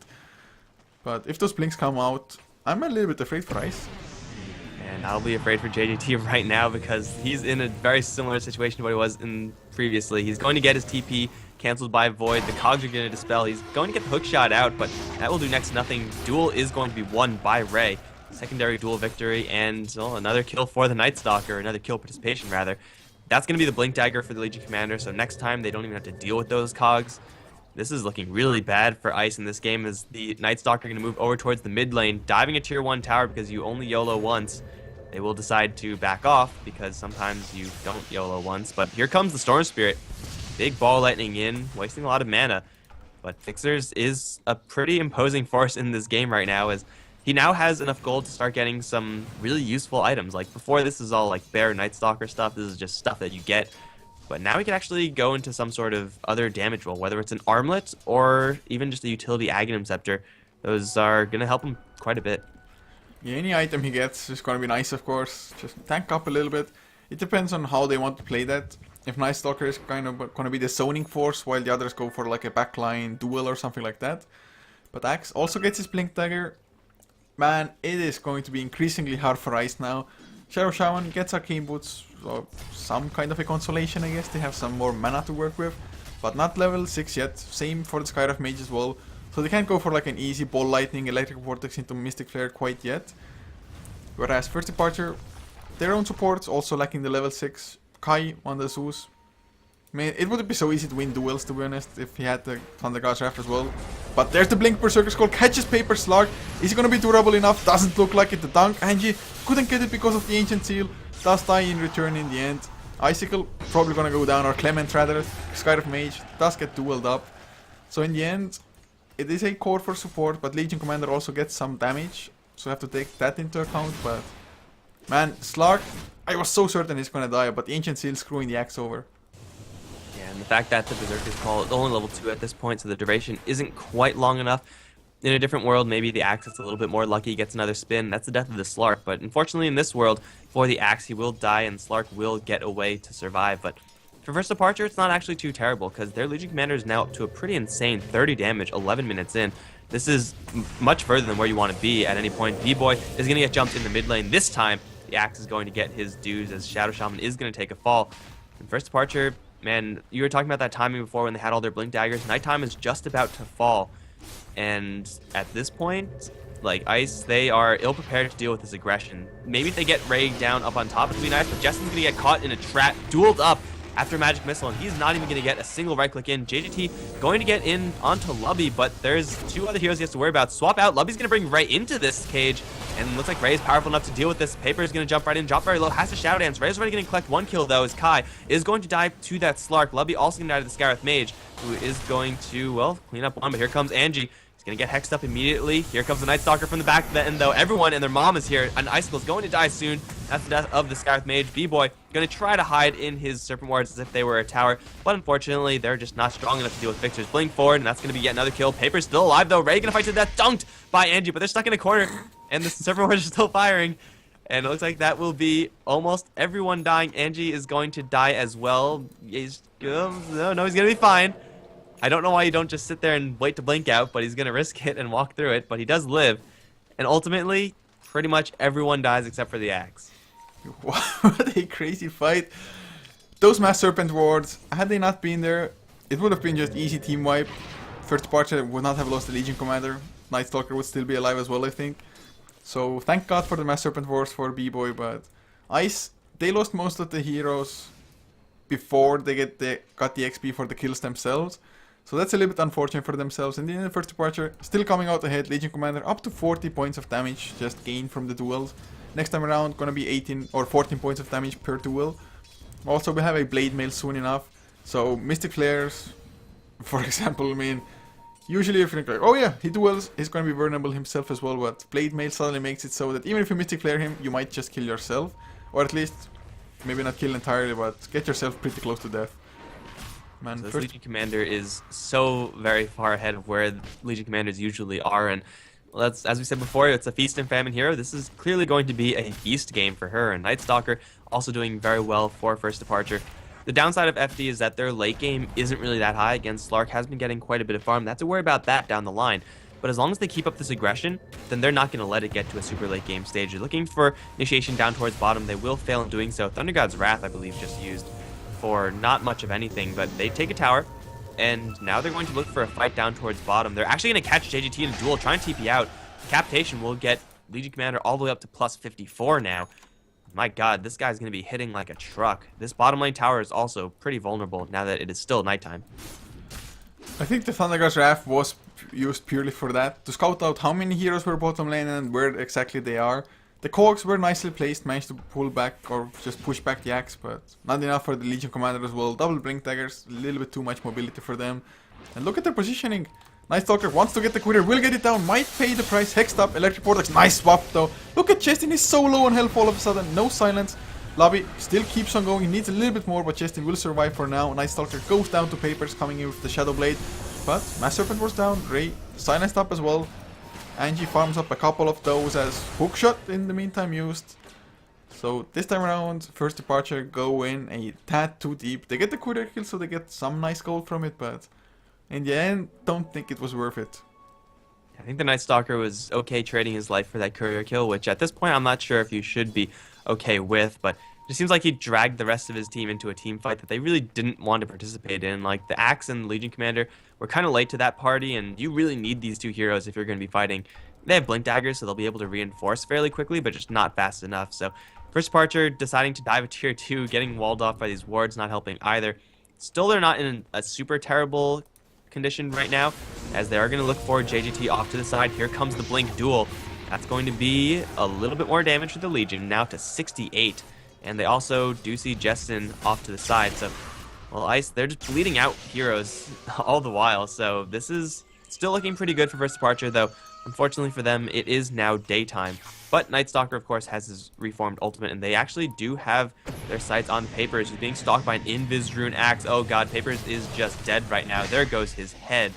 But if those blinks come out, I'm a little bit afraid for Ice. And I'll be afraid for JJT right now because he's in a very similar situation to what he was in previously. He's going to get his TP cancelled by Void. The cogs are going to dispel. He's going to get the hook shot out, but that will do next to nothing. Duel is going to be won by Ray. Secondary duel victory and well, another kill for the Night Stalker, another kill participation rather. That's going to be the Blink Dagger for the Legion Commander, so next time they don't even have to deal with those cogs. This is looking really bad for Ice in this game as the Night Stalker going to move over towards the mid lane, diving a tier 1 tower because you only YOLO once. They will decide to back off because sometimes you don't YOLO once, but here comes the Storm Spirit. Big ball lightning in, wasting a lot of mana. But Fixers is a pretty imposing force in this game right now as he now has enough gold to start getting some really useful items. Like before, this is all like bare Night Stalker stuff. This is just stuff that you get. But now he can actually go into some sort of other damage role, whether it's an armlet or even just a utility Aghanim Scepter. Those are going to help him quite a bit. Yeah, any item he gets is going to be nice, of course. Just tank up a little bit. It depends on how they want to play that. If Night Stalker is kind of going to be the zoning force, while the others go for like a backline duel or something like that. But Axe also gets his Blink Dagger. Man, it is going to be increasingly hard for Ice now. Shadow Shaman gets Arcane Boots, so some kind of a consolation, I guess. They have some more mana to work with, but not level 6 yet. Same for the Skywrath Mage as well. So they can't go for like an easy Ball Lightning, Electric Vortex into Mystic Flare quite yet. Whereas First Departure, their own supports also lacking the level 6. Kai on the Zeus. I mean, it would be so easy to win duels, to be honest, if he had the Thunder God's Wrath as well. But there's the Blink Berserker Skull, catches Paper Slark. Is he gonna be durable enough? Doesn't look like it. The dunk, Angie couldn't get it because of the Ancient Seal. Does die in return in the end. Icicle, probably gonna go down, or Clement rather. Skywrath Mage does get dueled up. So in the end, it is a core for support, but Legion Commander also gets some damage. So I have to take that into account, but... Man, Slark, I was so certain he's gonna die, but the Ancient Seal screwing the axe over. Yeah, and the fact that the Berserker's Call is only level 2 at this point, so the duration isn't quite long enough. In a different world, maybe the axe is a little bit more lucky, gets another spin. That's the death of the Slark, but unfortunately in this world, for the axe, he will die and Slark will get away to survive. But for First Departure, it's not actually too terrible, because their Legion Commander is now up to a pretty insane 30 damage, 11 minutes in. This is much further than where you want to be at any point. B-Boy is going to get jumped in the mid lane. This time, the axe is going to get his dues as Shadow Shaman is going to take a fall. In First Departure, man, you were talking about that timing before when they had all their Blink Daggers. Nighttime is just about to fall. And at this point, like Ice, they are ill-prepared to deal with this aggression. Maybe if they get Ray down up on top, it would be nice, but Justin's going to get caught in a trap, dueled up after Magic Missile, and he's not even going to get a single right-click in. JGT going to get in onto Lubby, but there's two other heroes he has to worry about. Swap out, Lubby's going to bring Ray into this cage, and looks like Ray is powerful enough to deal with this. Paper is going to jump right in, drop very low, has to Shadow Dance. Ray's already going to collect one kill, though, as Kai is going to die to that Slark. Lubby also going to die to the Skywrath Mage, who is going to, well, clean up one, but here comes Angie. He's going to get hexed up immediately. Here comes the Night Stalker from the back of the end, though. Everyone and their mom is here. An Icicle is going to die soon. That's the death of the Skywrath Mage. B-Boy going to try to hide in his Serpent Wards as if they were a tower, but unfortunately, they're just not strong enough to deal with Victor's Blink forward, and that's going to be yet another kill. Paper's still alive, though. Ray going to fight to death. Dunked by Angie, but they're stuck in a corner, and the Serpent Wards are still firing. And it looks like that will be almost everyone dying. Angie is going to die as well. He's no, he's going to be fine. I don't know why you don't just sit there and wait to blink out, but he's going to risk it and walk through it. But he does live. And ultimately, pretty much everyone dies except for the axe. What a crazy fight. Those Mass Serpent Wards, had they not been there, it would have been just easy team wipe. First Departure would not have lost the Legion Commander. Night Stalker would still be alive as well, I think. So thank God for the Mass Serpent Wards for B-Boy, but Ice, they lost most of the heroes before they got the XP for the kills themselves. So that's a little bit unfortunate for themselves. And then in the First Departure, still coming out ahead. Legion Commander up to 40 points of damage just gained from the duels. Next time around, gonna be 18 or 14 points of damage per duel. Also, we have a Blade Mail soon enough. So Mystic Flares, for example, I mean, usually if you think like, oh yeah, he duels, he's gonna be vulnerable himself as well. But Blade Mail suddenly makes it so that even if you Mystic Flare him, you might just kill yourself. Or at least, maybe not kill entirely, but get yourself pretty close to death. Man, so this Legion Commander is so very far ahead of where Legion Commanders usually are, and as we said before, it's a feast and famine hero. This is clearly going to be a feast game for her, and Night Stalker also doing very well for First Departure. The downside of FD is that their late game isn't really that high. Again, Slark has been getting quite a bit of farm. They have to worry about that down the line. But as long as they keep up this aggression, then they're not going to let it get to a super late game stage. They're looking for initiation down towards bottom. They will fail in doing so. Thunder God's Wrath, I believe, just used for not much of anything, but they take a tower, and now they're going to look for a fight down towards bottom. They're actually going to catch JGT in a duel, try and TP out. Capitation will get Legion Commander all the way up to plus 54 now. My God, this guy's going to be hitting like a truck. This bottom lane tower is also pretty vulnerable now that it is still nighttime. I think the Thundergust Wrath was used purely for that, to scout out how many heroes were bottom lane and where exactly they are. The cogs were nicely placed, managed to pull back or just push back the axe, but not enough for the Legion Commander as well. Double Blink Daggers, a little bit too much mobility for them. And look at their positioning. Night Stalker wants to get the quitter, will get it down, might pay the price. Hexed up, Electric Vortex, nice swap though. Look at Justin, he's so low on health all of a sudden, no silence. Lobby still keeps on going, he needs a little bit more, but Justin will survive for now. Night Stalker goes down to Papers, coming in with the Shadow Blade. But Mass Serpent was down, Ray silenced up as well. Angie farms up a couple of those as Hookshot in the meantime used. So this time around, First Departure go in a tad too deep. They get the quitter kill, so they get some nice gold from it, but in the end, don't think it was worth it. I think the Night Stalker was okay trading his life for that courier kill, which at this point I'm not sure if you should be okay with, but it just seems like he dragged the rest of his team into a team fight that they really didn't want to participate in. Like, the Axe and the Legion Commander were kind of late to that party, and you really need these two heroes if you're going to be fighting. They have Blink Daggers, so they'll be able to reinforce fairly quickly, but just not fast enough. So, First Departure deciding to dive a tier 2, getting walled off by these wards, not helping either. Still, they're not in a super terrible condition right now, as they are going to look for JGT off to the side. Here comes the Blink Duel. That's going to be a little bit more damage for the Legion, now to 68. And they also do see Justin off to the side. So, well, Ice, they're just bleeding out heroes all the while. So this is still looking pretty good for First Departure, though. Unfortunately for them, it is now daytime. But Night Stalker, of course, has his reformed ultimate, and they actually do have their sights on Papers. He's being stalked by an Invis Rune Axe. Oh god, Papers is just dead right now. There goes his head.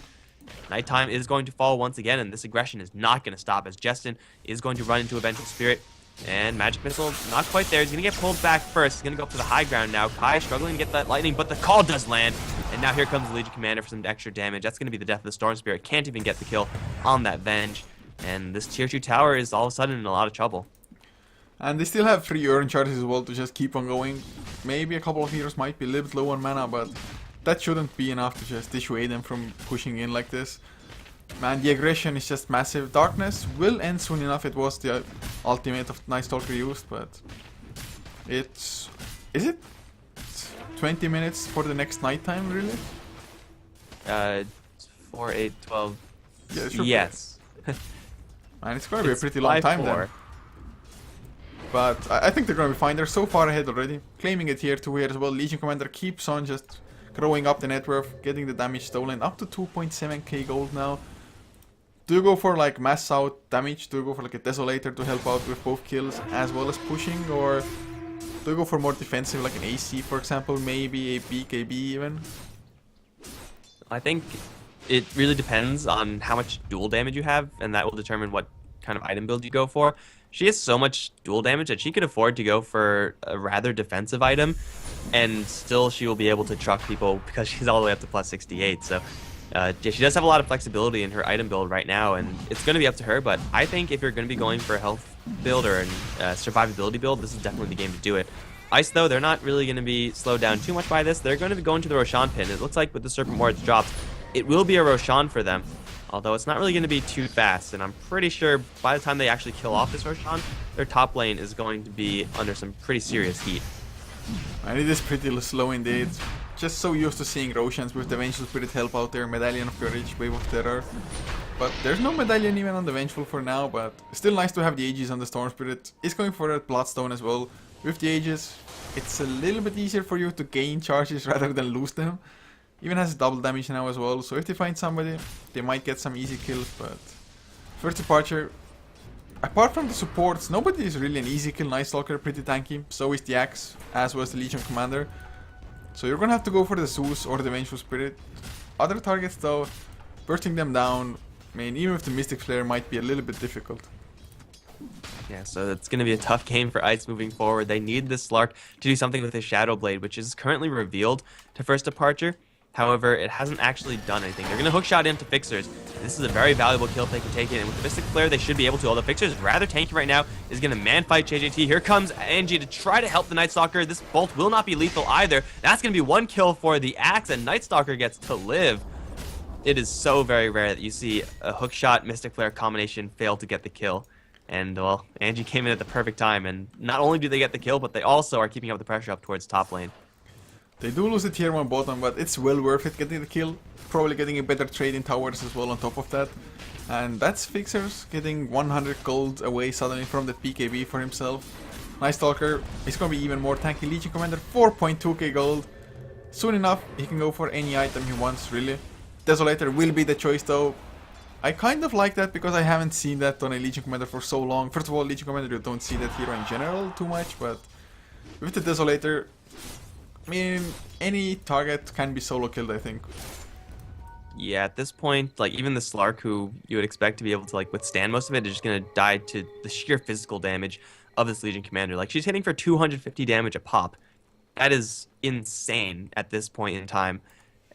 Nighttime is going to fall once again, and this aggression is not going to stop, as Justin is going to run into a Vengeful Spirit. And Magic Missile, not quite there. He's going to get pulled back first. He's going to go up to the high ground now. Kai is struggling to get that lightning, but the call does land. And now here comes the Legion Commander for some extra damage. That's going to be the death of the Storm Spirit. Can't even get the kill on that Venge. And this tier 2 tower is all of a sudden in a lot of trouble. And they still have 3 Urn charges as well to just keep on going. Maybe a couple of heroes might be a little bit low on mana, but that shouldn't be enough to just dissuade them from pushing in like this. Man, the aggression is just massive. Darkness will end soon enough. It was the ultimate of Night Stalker used, but it's... Is it 20 minutes for the next nighttime, really? 4, 8, 12... Yeah, sure. Yes. Man, it's gonna be a pretty long time then. But I think they're gonna be fine. They're so far ahead already. Claiming it here 2 here as well. Legion Commander keeps on just growing up the net worth, getting the damage stolen. Up to 2.7k gold now. Do you go for like mass out damage? Do you go for like a Desolator to help out with both kills as well as pushing? Or do you go for more defensive like an AC for example? Maybe a BKB even? I think it really depends on how much dual damage you have, and that will determine what kind of item build you go for. She has so much dual damage that she could afford to go for a rather defensive item, and still she will be able to truck people because she's all the way up to plus 68. So yeah, she does have a lot of flexibility in her item build right now, and it's going to be up to her. But I think if you're going to be going for a health build or a survivability build, this is definitely the game to do it. Ice, though, they're not really going to be slowed down too much by this. They're going to be going to the Roshan pin. It looks like with the Serpent Wards dropped, it will be a Roshan for them. Although it's not really going to be too fast, and I'm pretty sure by the time they actually kill off this Roshan, their top lane is going to be under some pretty serious heat. And it is pretty slow indeed. Just so used to seeing Roshans with the Vengeful Spirit help out there, Medallion of Courage, Wave of Terror. But there's no Medallion even on the Vengeful for now, but still nice to have the Aegis on the Storm Spirit. It's going for that Bloodstone as well. With the Aegis, it's a little bit easier for you to gain charges rather than lose them. Even has double damage now as well, so if they find somebody, they might get some easy kills, but... First Departure, apart from the supports, nobody is really an easy kill. Night Stalker, pretty tanky, so is the Axe, as was the Legion Commander. So you're gonna have to go for the Zeus or the Vengeful Spirit. Other targets though, bursting them down, I mean, even with the Mystic Flare might be a little bit difficult. Yeah, so it's going to be a tough game for Ice moving forward. They need this Slark to do something with his Shadow Blade, which is currently revealed to First Departure. However, it hasn't actually done anything. They're going to hookshot into Fixers. This is a very valuable kill if they can take it. And with the Mystic Flare, they should be able to. Although Fixers is rather tanky right now, is going to man-fight JJT. Here comes Angie to try to help the Night Stalker. This bolt will not be lethal either. That's going to be one kill for the Axe, and Night Stalker gets to live. It is so very rare that you see a hookshot Mystic Flare combination fail to get the kill. And, well, Angie came in at the perfect time, and not only do they get the kill, but they also are keeping up the pressure up towards top lane. They do lose the tier 1 bottom, but it's well worth it getting the kill. Probably getting a better trade in towers as well on top of that. And that's Fixers getting 100 gold away suddenly from the PKB for himself. Nice Stalker. He's gonna be even more tanky. Legion Commander, 4.2k gold. Soon enough, he can go for any item he wants, really. Desolator will be the choice though. I kind of like that because I haven't seen that on a Legion Commander for so long. First of all, Legion Commander, you don't see that hero in general too much, but with the Desolator, I mean, any target can be solo killed, I think. Yeah, at this point, like, even the Slark, who you would expect to be able to, like, withstand most of it, is just gonna die to the sheer physical damage of this Legion Commander. Like, she's hitting for 250 damage a pop. That is insane at this point in time.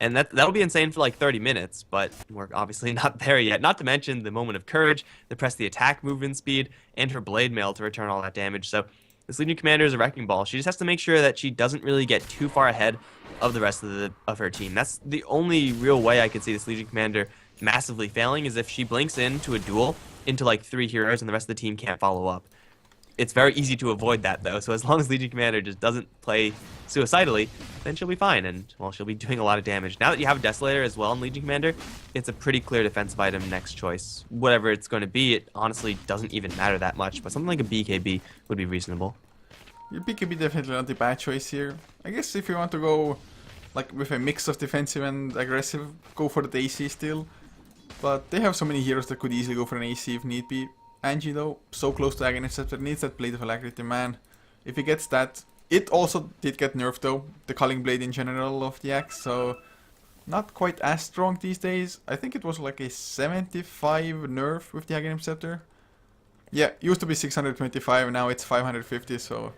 And that'll be insane for like 30 minutes, but we're obviously not there yet. Not to mention the moment of courage, the press the attack movement speed, and her blade mail to return all that damage. So this Legion Commander is a wrecking ball. She just has to make sure that she doesn't really get too far ahead of the rest of her team. That's the only real way I could see this Legion Commander massively failing, is if she blinks into a duel into like 3 heroes and the rest of the team can't follow up. It's very easy to avoid that, though, so as long as Legion Commander just doesn't play suicidally, then she'll be fine, and, well, she'll be doing a lot of damage. Now that you have a Desolator as well in Legion Commander, it's a pretty clear defensive item next choice. Whatever it's going to be, it honestly doesn't even matter that much, but something like a BKB would be reasonable. Your BKB definitely not the bad choice here. I guess if you want to go like with a mix of defensive and aggressive, go for the AC still. But they have so many heroes that could easily go for an AC if need be. Angie though, so close to Aghanim Scepter, needs that Blade of Alacrity, man. If he gets that, it also did get nerfed though, the Culling Blade in general of the axe, so not quite as strong these days. I think it was like a 75 nerf with the Aghanim Scepter. Yeah, used to be 625, now it's 550, so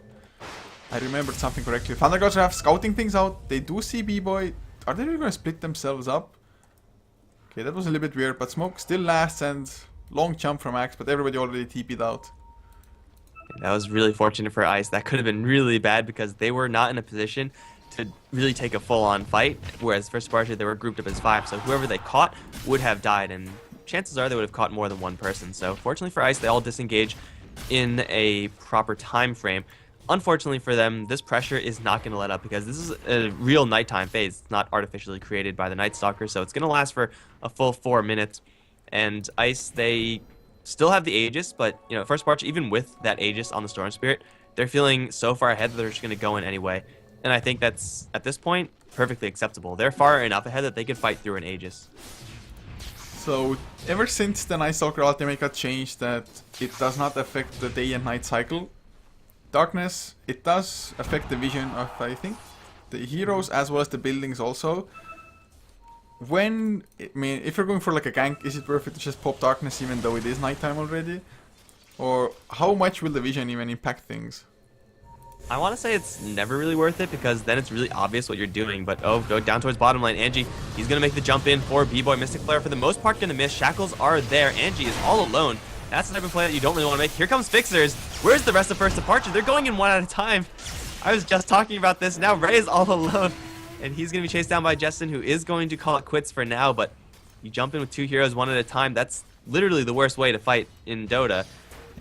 I remembered something correctly. Thunder Gods have scouting things out, they do see B-Boy. Are they really going to split themselves up? Okay, that was a little bit weird, but Smoke still lasts and long jump from Axe, but everybody already TP'd out. That was really fortunate for Ice. That could have been really bad because they were not in a position to really take a full-on fight, whereas for Sparta they were grouped up as 5, so whoever they caught would have died, and chances are they would have caught more than one person. So fortunately for Ice, they all disengage in a proper time frame. Unfortunately for them, this pressure is not going to let up because this is a real nighttime phase. It's not artificially created by the Night Stalker, so it's going to last for a full 4 minutes. And Ice, they still have the Aegis, but, you know, first Sparta, even with that Aegis on the Storm Spirit, they're feeling so far ahead that they're just going to go in anyway. And I think that's, at this point, perfectly acceptable. They're far enough ahead that they could fight through an Aegis. So, ever since the Night Stalker ultimate got changed that it does not affect the day and night cycle, Darkness, it does affect the vision of, I think, the heroes as well as the buildings also. When, I mean, if you're going for like a gank, is it worth it to just pop Darkness even though it is nighttime already? Or how much will the vision even impact things? I want to say it's never really worth it because then it's really obvious what you're doing. But oh, go down towards bottom lane. Angie, he's going to make the jump in for B-Boy. Mystic Flare for the most part going to miss. Shackles are there. Angie is all alone. That's the type of play that you don't really want to make. Here comes Fixers. Where's the rest of First Departure? They're going in one at a time. I was just talking about this. Now Ray is all alone. And he's going to be chased down by Justin, who is going to call it quits for now. But you jump in with 2 heroes one at a time. That's literally the worst way to fight in Dota.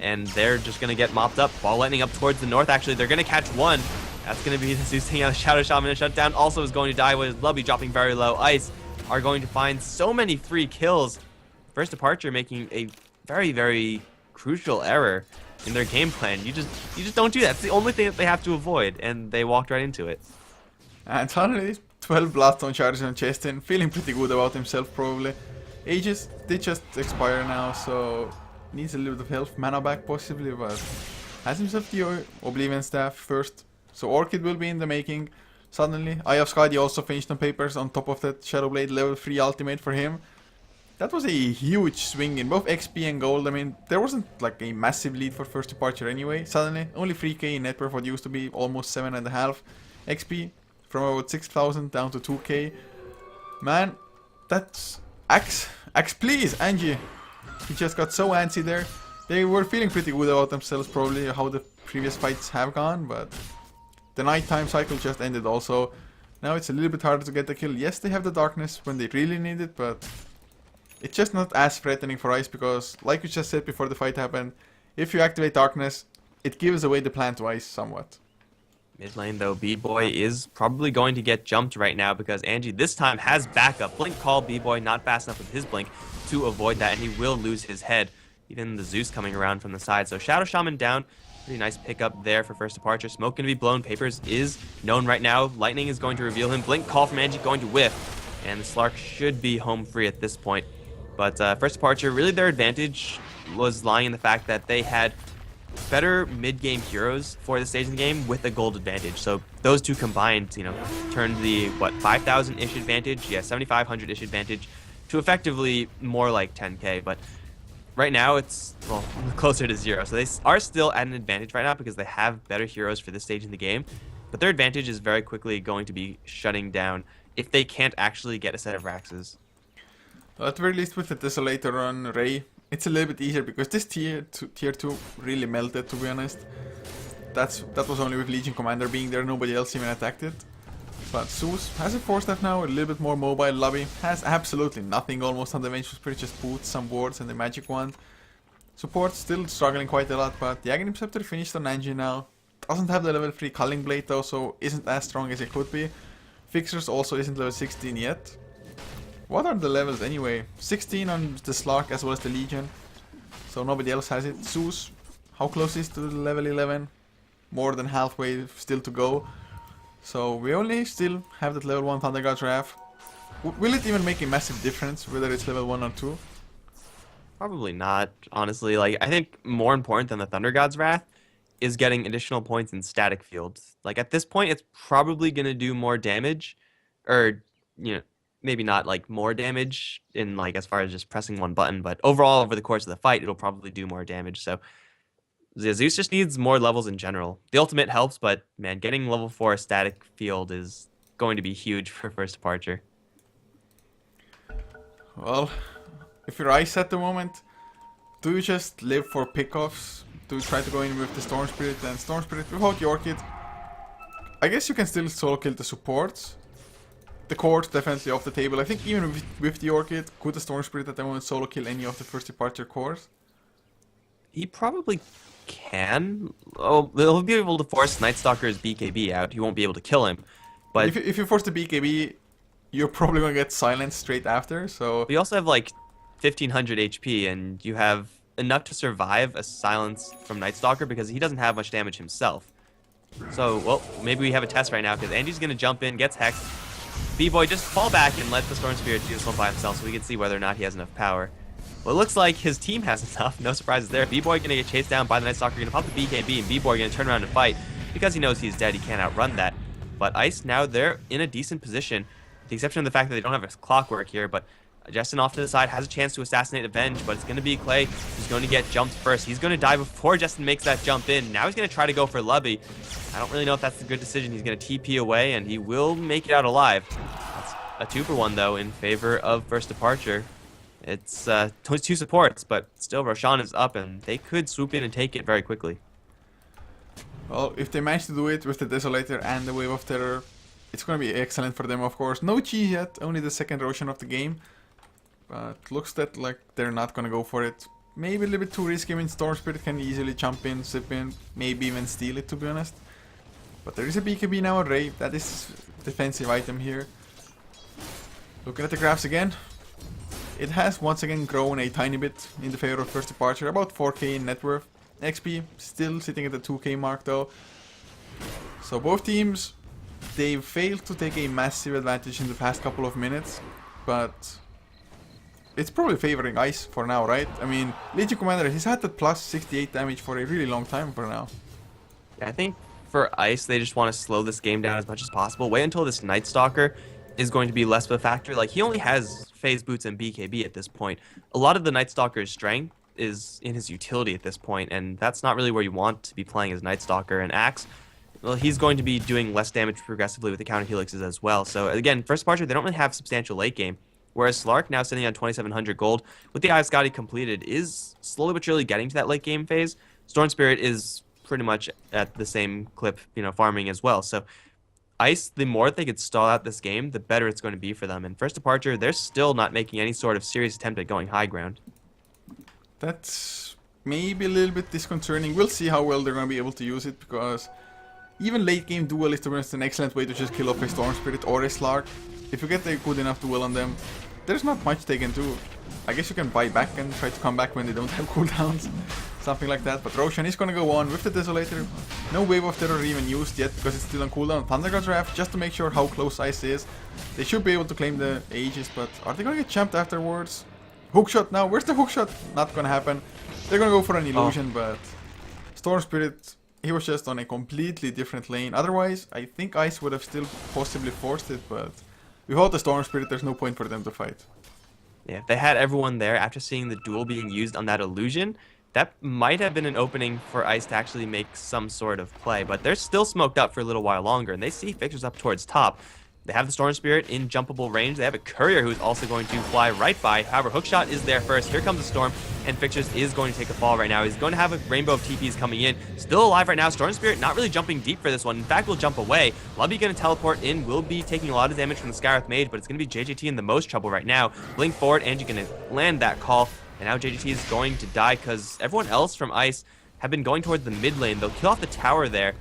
And they're just going to get mopped up. Ball lightning up towards the north, actually. They're going to catch one. That's going to be the Zeus taking out Shadow Shaman. And Shutdown also is going to die with Lubby dropping very low. Ice are going to find so many free kills. First Departure making a very, very crucial error in their game plan. You just don't do that. It's the only thing that they have to avoid, and they walked right into it. And suddenly, 12 Bloodstone charges on Chestin, feeling pretty good about himself probably. Aegis did just expire now, so needs a little bit of health, mana back possibly, but has himself the Oblivion Staff first. So Orchid will be in the making. Suddenly, Eye of Skadi also finished on papers on top of that Shadowblade level 3 ultimate for him. That was a huge swing in both XP and gold. I mean, there wasn't like a massive lead for First Departure anyway. Suddenly, only 3k in net worth, what used to be almost 7.5 XP. From about 6,000 down to 2k. Man, that's... Axe please, Angie. He just got so antsy there. They were feeling pretty good about themselves probably, how the previous fights have gone, but the nighttime cycle just ended also. Now it's a little bit harder to get the kill. Yes, they have the Darkness when they really need it, but it's just not as threatening for Ice because, like we just said before the fight happened, if you activate Darkness, it gives away the plan to Ice somewhat. Mid lane, though, B-Boy is probably going to get jumped right now because Angie this time has backup. Blink call, B-Boy not fast enough with his Blink to avoid that, and he will lose his head. Even the Zeus coming around from the side. So Shadow Shaman down. Pretty nice pickup there for first departure. Smoke going to be blown. Papers is known right now. Lightning is going to reveal him. Blink call from Angie going to whiff. And the Slark should be home free at this point. But first departure, really their advantage was lying in the fact that they had better mid-game heroes for the stage in the game with a gold advantage. So those two combined, turned the, 5,000-ish advantage, 7,500-ish advantage to effectively more like 10k. But right now it's, well, closer to 0. So they are still at an advantage right now because they have better heroes for this stage in the game. But their advantage is very quickly going to be shutting down if they can't actually get a set of Raxes. At the very least with the Desolator on Ray, it's a little bit easier because this tier 2 really melted, to be honest. That was only with Legion Commander being there, nobody else even attacked it. But Zeus has a 4-step now, a little bit more mobile lobby, has absolutely nothing almost on the Vengeful Spirit, just boots, some wards and the magic wand. Support still struggling quite a lot, but the Aghanim Scepter finished on Angie now. Doesn't have the level 3 Culling Blade though, so isn't as strong as it could be. Fixers also isn't level 16 yet. What are the levels anyway? 16 on the Slark as well as the Legion. So nobody else has it. Zeus, how close is to level 11? More than halfway still to go. So we only still have that level 1 Thunder God's Wrath. Will it even make a massive difference whether it's level 1 or 2? Probably not, honestly. Like, I think more important than the Thunder God's Wrath is getting additional points in static fields. Like, at this point, it's probably going to do more damage. Or, maybe not, like, more damage in, like, as far as just pressing one button. But overall, over the course of the fight, it'll probably do more damage. So, Zeus just needs more levels in general. The ultimate helps, but, man, getting level 4 static field is going to be huge for first departure. Well, if you're Ice at the moment, do you just live for pickoffs? Do you try to go in with the Storm Spirit and Storm Spirit without your kit? I guess you can still solo kill the supports. The core's definitely off the table. I think even with the Orchid, could the Storm Spirit at the moment solo kill any of the first departure cores? He probably can. Oh, he'll be able to force Night Stalker's BKB out. He won't be able to kill him. But if you force the BKB, you're probably gonna get silenced straight after. So you also have like 1,500 HP, and you have enough to survive a silence from Night Stalker because he doesn't have much damage himself. So, well, maybe we have a test right now because Andy's gonna jump in, gets hexed. B-Boy just fall back and let the Storm Spirit do this one by himself so we can see whether or not he has enough power. Well, it looks like his team has enough. No surprises there. B-Boy gonna get chased down by the Night Stalker, gonna pop the BKB, and B-Boy gonna turn around and fight. Because he knows he's dead, he can't outrun that. But Ice, now they're in a decent position, with the exception of the fact that they don't have a clockwork here, but Justin off to the side has a chance to assassinate Avenge, but it's going to be Clay who's going to get jumped first. He's going to die before Justin makes that jump in. Now he's going to try to go for Lubby. I don't really know if that's a good decision. He's going to TP away, and he will make it out alive. That's a 2-for-1, though, in favor of first departure. It's two supports, but still Roshan is up, and they could swoop in and take it very quickly. Well, if they manage to do it with the Desolator and the Wave of Terror, it's going to be excellent for them, of course. No cheese yet, only the second Roshan of the game. But looks that like they're not gonna go for it. Maybe a little bit too risky. I mean, Storm Spirit can easily jump in, zip in, maybe even steal it, to be honest. But there is a BKB now, Ray. That is a defensive item here. Looking at the graphs again. It has once again grown a tiny bit in the favor of first departure. About 4k in net worth. XP still sitting at the 2k mark though. So both teams, they failed to take a massive advantage in the past couple of minutes. But it's probably favoring Ice for now, right? I mean, Legion Commander, he's had that plus 68 damage for a really long time for now. Yeah, I think for Ice, they just want to slow this game down as much as possible. Wait until this Night Stalker is going to be less of a factor. Like, he only has Phase Boots and BKB at this point. A lot of the Night Stalker's strength is in his utility at this point, and that's not really where you want to be playing as Night Stalker. And Axe, well, he's going to be doing less damage progressively with the counter helixes as well. So, again, first departure, they don't really have substantial late game. Whereas Slark, now sitting on 2,700 gold, with the Eye of Scotty completed, is slowly but surely getting to that late game phase. Storm Spirit is pretty much at the same clip, farming as well. So Ice, the more they could stall out this game, the better it's going to be for them. And first departure, they're still not making any sort of serious attempt at going high ground. That's maybe a little bit disconcerting. We'll see how well they're going to be able to use it, because even late game duel is, to be honest, an excellent way to just kill off a Storm Spirit or a Slark. If you get a good enough duel on them, there's not much they can do. I guess you can buy back and try to come back when they don't have cooldowns. Something like that. But Roshan is gonna go on with the Desolator. No Wave of Terror even used yet because it's still on cooldown. Thunderguard Draft, just to make sure how close Ice is. They should be able to claim the Aegis, but are they gonna get jumped afterwards? Hookshot now. Where's the hookshot? Not gonna happen. They're gonna go for an illusion, but Storm Spirit, he was just on a completely different lane. Otherwise, I think Ice would have still possibly forced it, but without the Storm Spirit, there's no point for them to fight. Yeah, if they had everyone there after seeing the duel being used on that illusion, that might have been an opening for Ice to actually make some sort of play. But they're still smoked up for a little while longer, and they see Fixers up towards top. They have the Storm Spirit in jumpable range. They have a Courier who's also going to fly right by. However, Hookshot is there first. Here comes the Storm, and Fixers is going to take a fall right now. He's going to have a rainbow of TPs coming in. Still alive right now. Storm Spirit not really jumping deep for this one. In fact, will jump away. Lubby going to teleport in. Will be taking a lot of damage from the Skywrath Mage, but it's going to be JJT in the most trouble right now. Blink forward, Angie going to land that call. And now JJT is going to die because everyone else from Ice have been going towards the mid lane. They'll kill off the tower there,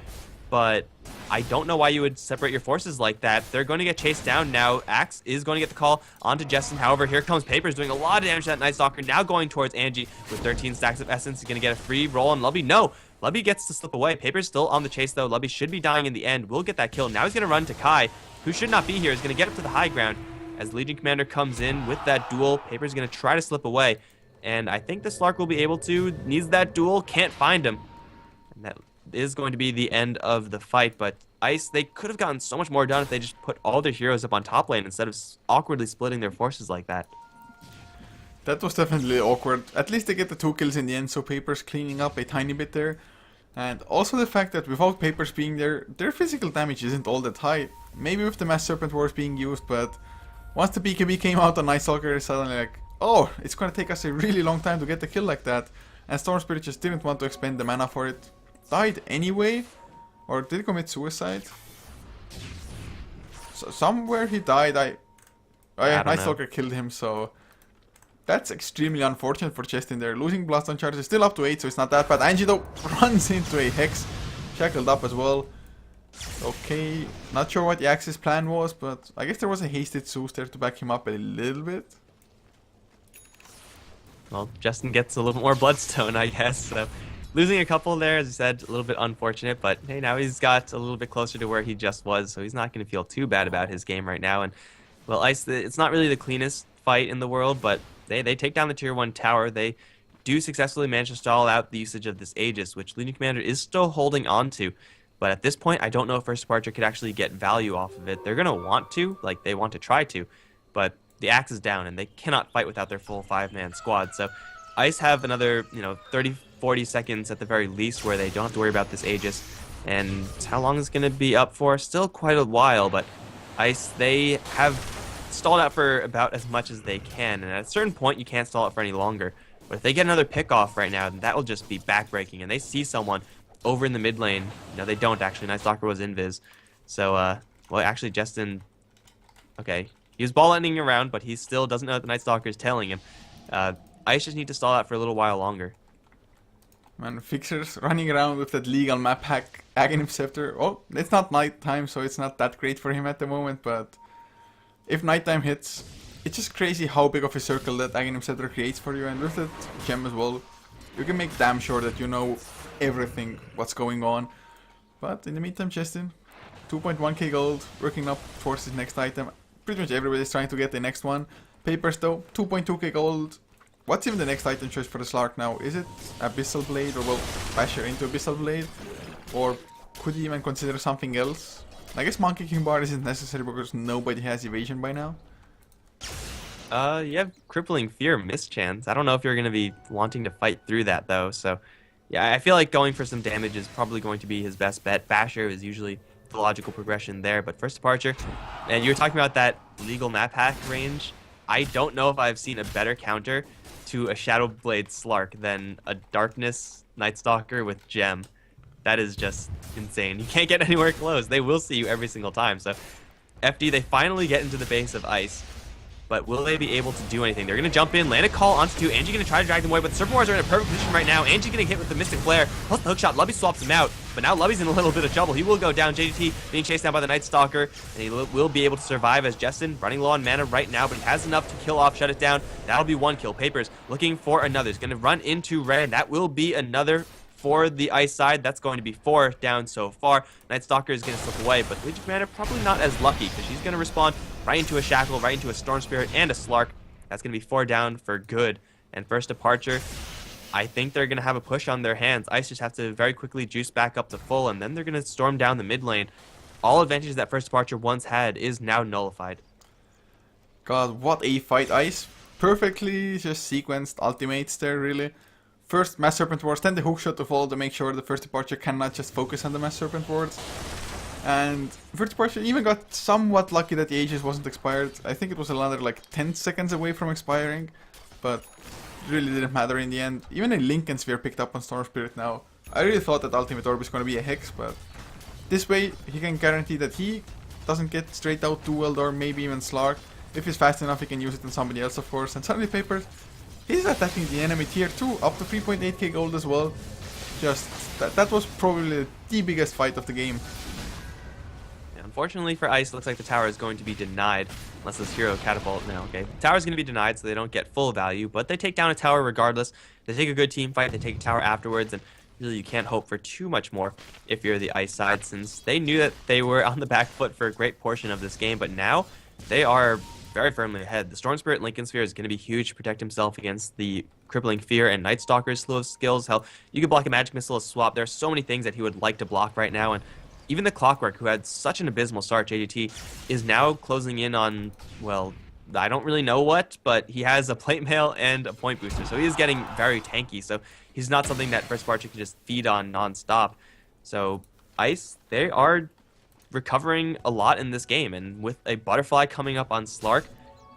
but I don't know why you would separate your forces like that. They're going to get chased down now. Axe is going to get the call onto Justin. However, here comes Papers doing a lot of damage to that Night Stalker. Now going towards Angie with 13 stacks of Essence. He's going to get a free roll on Lubby. No, Lubby gets to slip away. Papers still on the chase though. Lubby should be dying in the end. Will get that kill. Now he's going to run to Kai, who should not be here. He's going to get up to the high ground. As Legion Commander comes in with that duel, Papers going to try to slip away. And I think the Slark will be able to. Needs that duel. Can't find him. And that is going to be the end of the fight. But Ice, they could have gotten so much more done if they just put all their heroes up on top lane instead of awkwardly splitting their forces like that. That was definitely awkward. At least they get the 2 kills in the end, so Papers cleaning up a tiny bit there. And also the fact that without Papers being there, their physical damage isn't all that high. Maybe with the Mass Serpent Wars being used, but once the BKB came out on Night Stalker, it's suddenly like, oh, it's gonna take us a really long time to get the kill like that. And Storm Spirit just didn't want to expend the mana for it. Died anyway? Or did he commit suicide? So somewhere he died. Oh yeah, Night Stalker killed him, so that's extremely unfortunate for Justin there. Losing Blast on charge is still up to 8, so it's not that bad. Angie though runs into a Hex. Shackled up as well. Okay, not sure what the Axe's plan was, but I guess there was a hasted Zeus there to back him up a little bit. Well, Justin gets a little more Bloodstone, I guess. So losing a couple there, as I said, a little bit unfortunate, but hey, now he's got a little bit closer to where he just was, so he's not going to feel too bad about his game right now. And well, Ice, it's not really the cleanest fight in the world, but they take down the tier 1 tower. They do successfully manage to stall out the usage of this Aegis, which Legion Commander is still holding on to. But at this point, I don't know if First Departure could actually get value off of it. They're going to want to, like they want to try to, but the Axe is down and they cannot fight without their full 5-man squad. So Ice have another, 30, 40 seconds at the very least where they don't have to worry about this Aegis. And how long is it going to be up for? Still quite a while, but Ice, they have stalled out for about as much as they can. And at a certain point, you can't stall it for any longer. But if they get another pick off right now, then that will just be backbreaking. And they see someone over in the mid lane. No, they don't actually. Night Stalker was invis. So, well, actually, Justin, okay, he was ball lightning around, but he still doesn't know that the Night Stalker is tailing him. Ice just need to stall out for a little while longer. Man, Fixers running around with that legal map hack Aghanim Scepter. Oh, it's not nighttime, so it's not that great for him at the moment, but if nighttime hits, it's just crazy how big of a circle that Aghanim Scepter creates for you, and with that gem as well, you can make damn sure that you know everything what's going on. But in the meantime, Justin, 2.1k gold, working up towards his next item. Pretty much everybody's trying to get the next one. Papers though, 2.2k gold. What's even the next item choice for the Slark now? Is it Abyssal Blade, or well, Basher into Abyssal Blade? Or could he even consider something else? I guess Monkey King Bar isn't necessary because nobody has evasion by now. You have Crippling Fear, Mischance. I don't know if you're going to be wanting to fight through that, though. So, yeah, I feel like going for some damage is probably going to be his best bet. Basher is usually the logical progression there. But First Departure, and you were talking about that legal map hack range. I don't know if I've seen a better counter to a Shadow Blade Slark than a Darkness Night Stalker with Gem. That is just insane. You can't get anywhere close. They will see you every single time. So, FD, they finally get into the base of Ice. But will they be able to do anything? They're going to jump in, land a call onto 2. Angie going to try to drag them away, but the Serpent Wars are in a perfect position right now. Angie getting hit with the Mystic Flare, plus the hookshot. Lubby swaps him out, but now Lubby's in a little bit of trouble. He will go down. JDT being chased down by the Night Stalker, and he will be able to survive as Justin running low on mana right now, but he has enough to kill off, shut it down. That'll be 1 kill. Papers looking for another. He's going to run into red. That will be another for the ice side. That's going to be 4 down so far. Night Stalker is going to slip away, but Legion Commander probably not as lucky because she's going to respond right into a Shackle, right into a Storm Spirit, and a Slark. That's going to be 4 down for good. And first departure, I think they're going to have a push on their hands. Ice just have to very quickly juice back up to full, and then they're going to storm down the mid lane. All advantages that first departure once had is now nullified. God, what a fight. Ice perfectly just sequenced ultimates there, really. First Mass Serpent Wards, then the hookshot to follow to make sure the first departure cannot just focus on the Mass Serpent Wards. And first departure even got somewhat lucky that the Aegis wasn't expired. I think it was another like 10 seconds away from expiring, but it really didn't matter in the end. Even a Lincoln Sphere picked up on Storm Spirit now. I really thought that Ultimate Orb is going to be a Hex, but this way he can guarantee that he doesn't get straight out dueled or maybe even Slark. If he's fast enough, he can use it on somebody else, of course. And suddenly Papers, he's attacking the enemy tier 2 up to 3.8k gold as well. Just that was probably the biggest fight of the game. Unfortunately for Ice, looks like the tower is going to be denied unless this hero catapult. No, okay. The tower is going to be denied, so they don't get full value, but they take down a tower regardless. They take a good team fight, they take a tower afterwards, and really you can't hope for too much more if you're the Ice side, since they knew that they were on the back foot for a great portion of this game, but now they are very firmly ahead. The Storm Spirit Lincoln Sphere is going to be huge to protect himself against the Crippling Fear and Night Stalker's slew of skills. Hell, you could block a Magic Missile, a swap. There are so many things that he would like to block right now, and even the Clockwork, who had such an abysmal start, JDT, is now closing in on, well, I don't really know what, but he has a plate mail and a point booster, so he is getting very tanky, so he's not something that First Departure can just feed on non-stop. So Ice, they are recovering a lot in this game, and with a Butterfly coming up on Slark,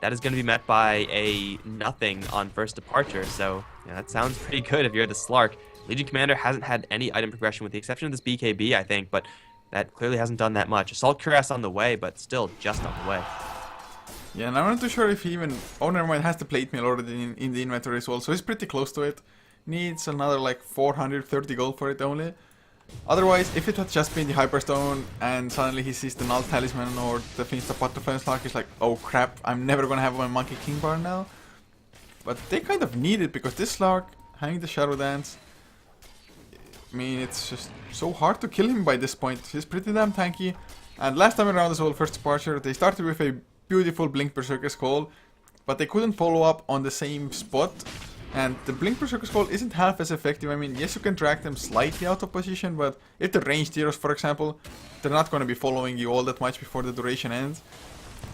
that is going to be met by a nothing on First Departure, so yeah, that sounds pretty good if you're the Slark. Legion Commander hasn't had any item progression with the exception of this BKB, I think, but that clearly hasn't done that much. Assault Cuirass on the way, but still just on the way. Yeah, and I'm not too sure if he even... Oh, never mind, has the plate mail already in the inventory as well, so he's pretty close to it. Needs another like 430 gold for it only. Otherwise, if it had just been the Hyperstone and suddenly he sees the Null Talisman or the Finsta Butterfly Slark, he's like, oh crap, I'm never gonna have my Monkey King bar now. But they kind of need it because this Slark, having the Shadow Dance, I mean, it's just so hard to kill him by this point. He's pretty damn tanky. And last time around as well, First Departure, they started with a beautiful Blink Berserker's Call, but they couldn't follow up on the same spot. And the Blink Berserker's Call isn't half as effective. I mean, yes, you can drag them slightly out of position, but if the ranged heroes, for example, they're not going to be following you all that much before the duration ends.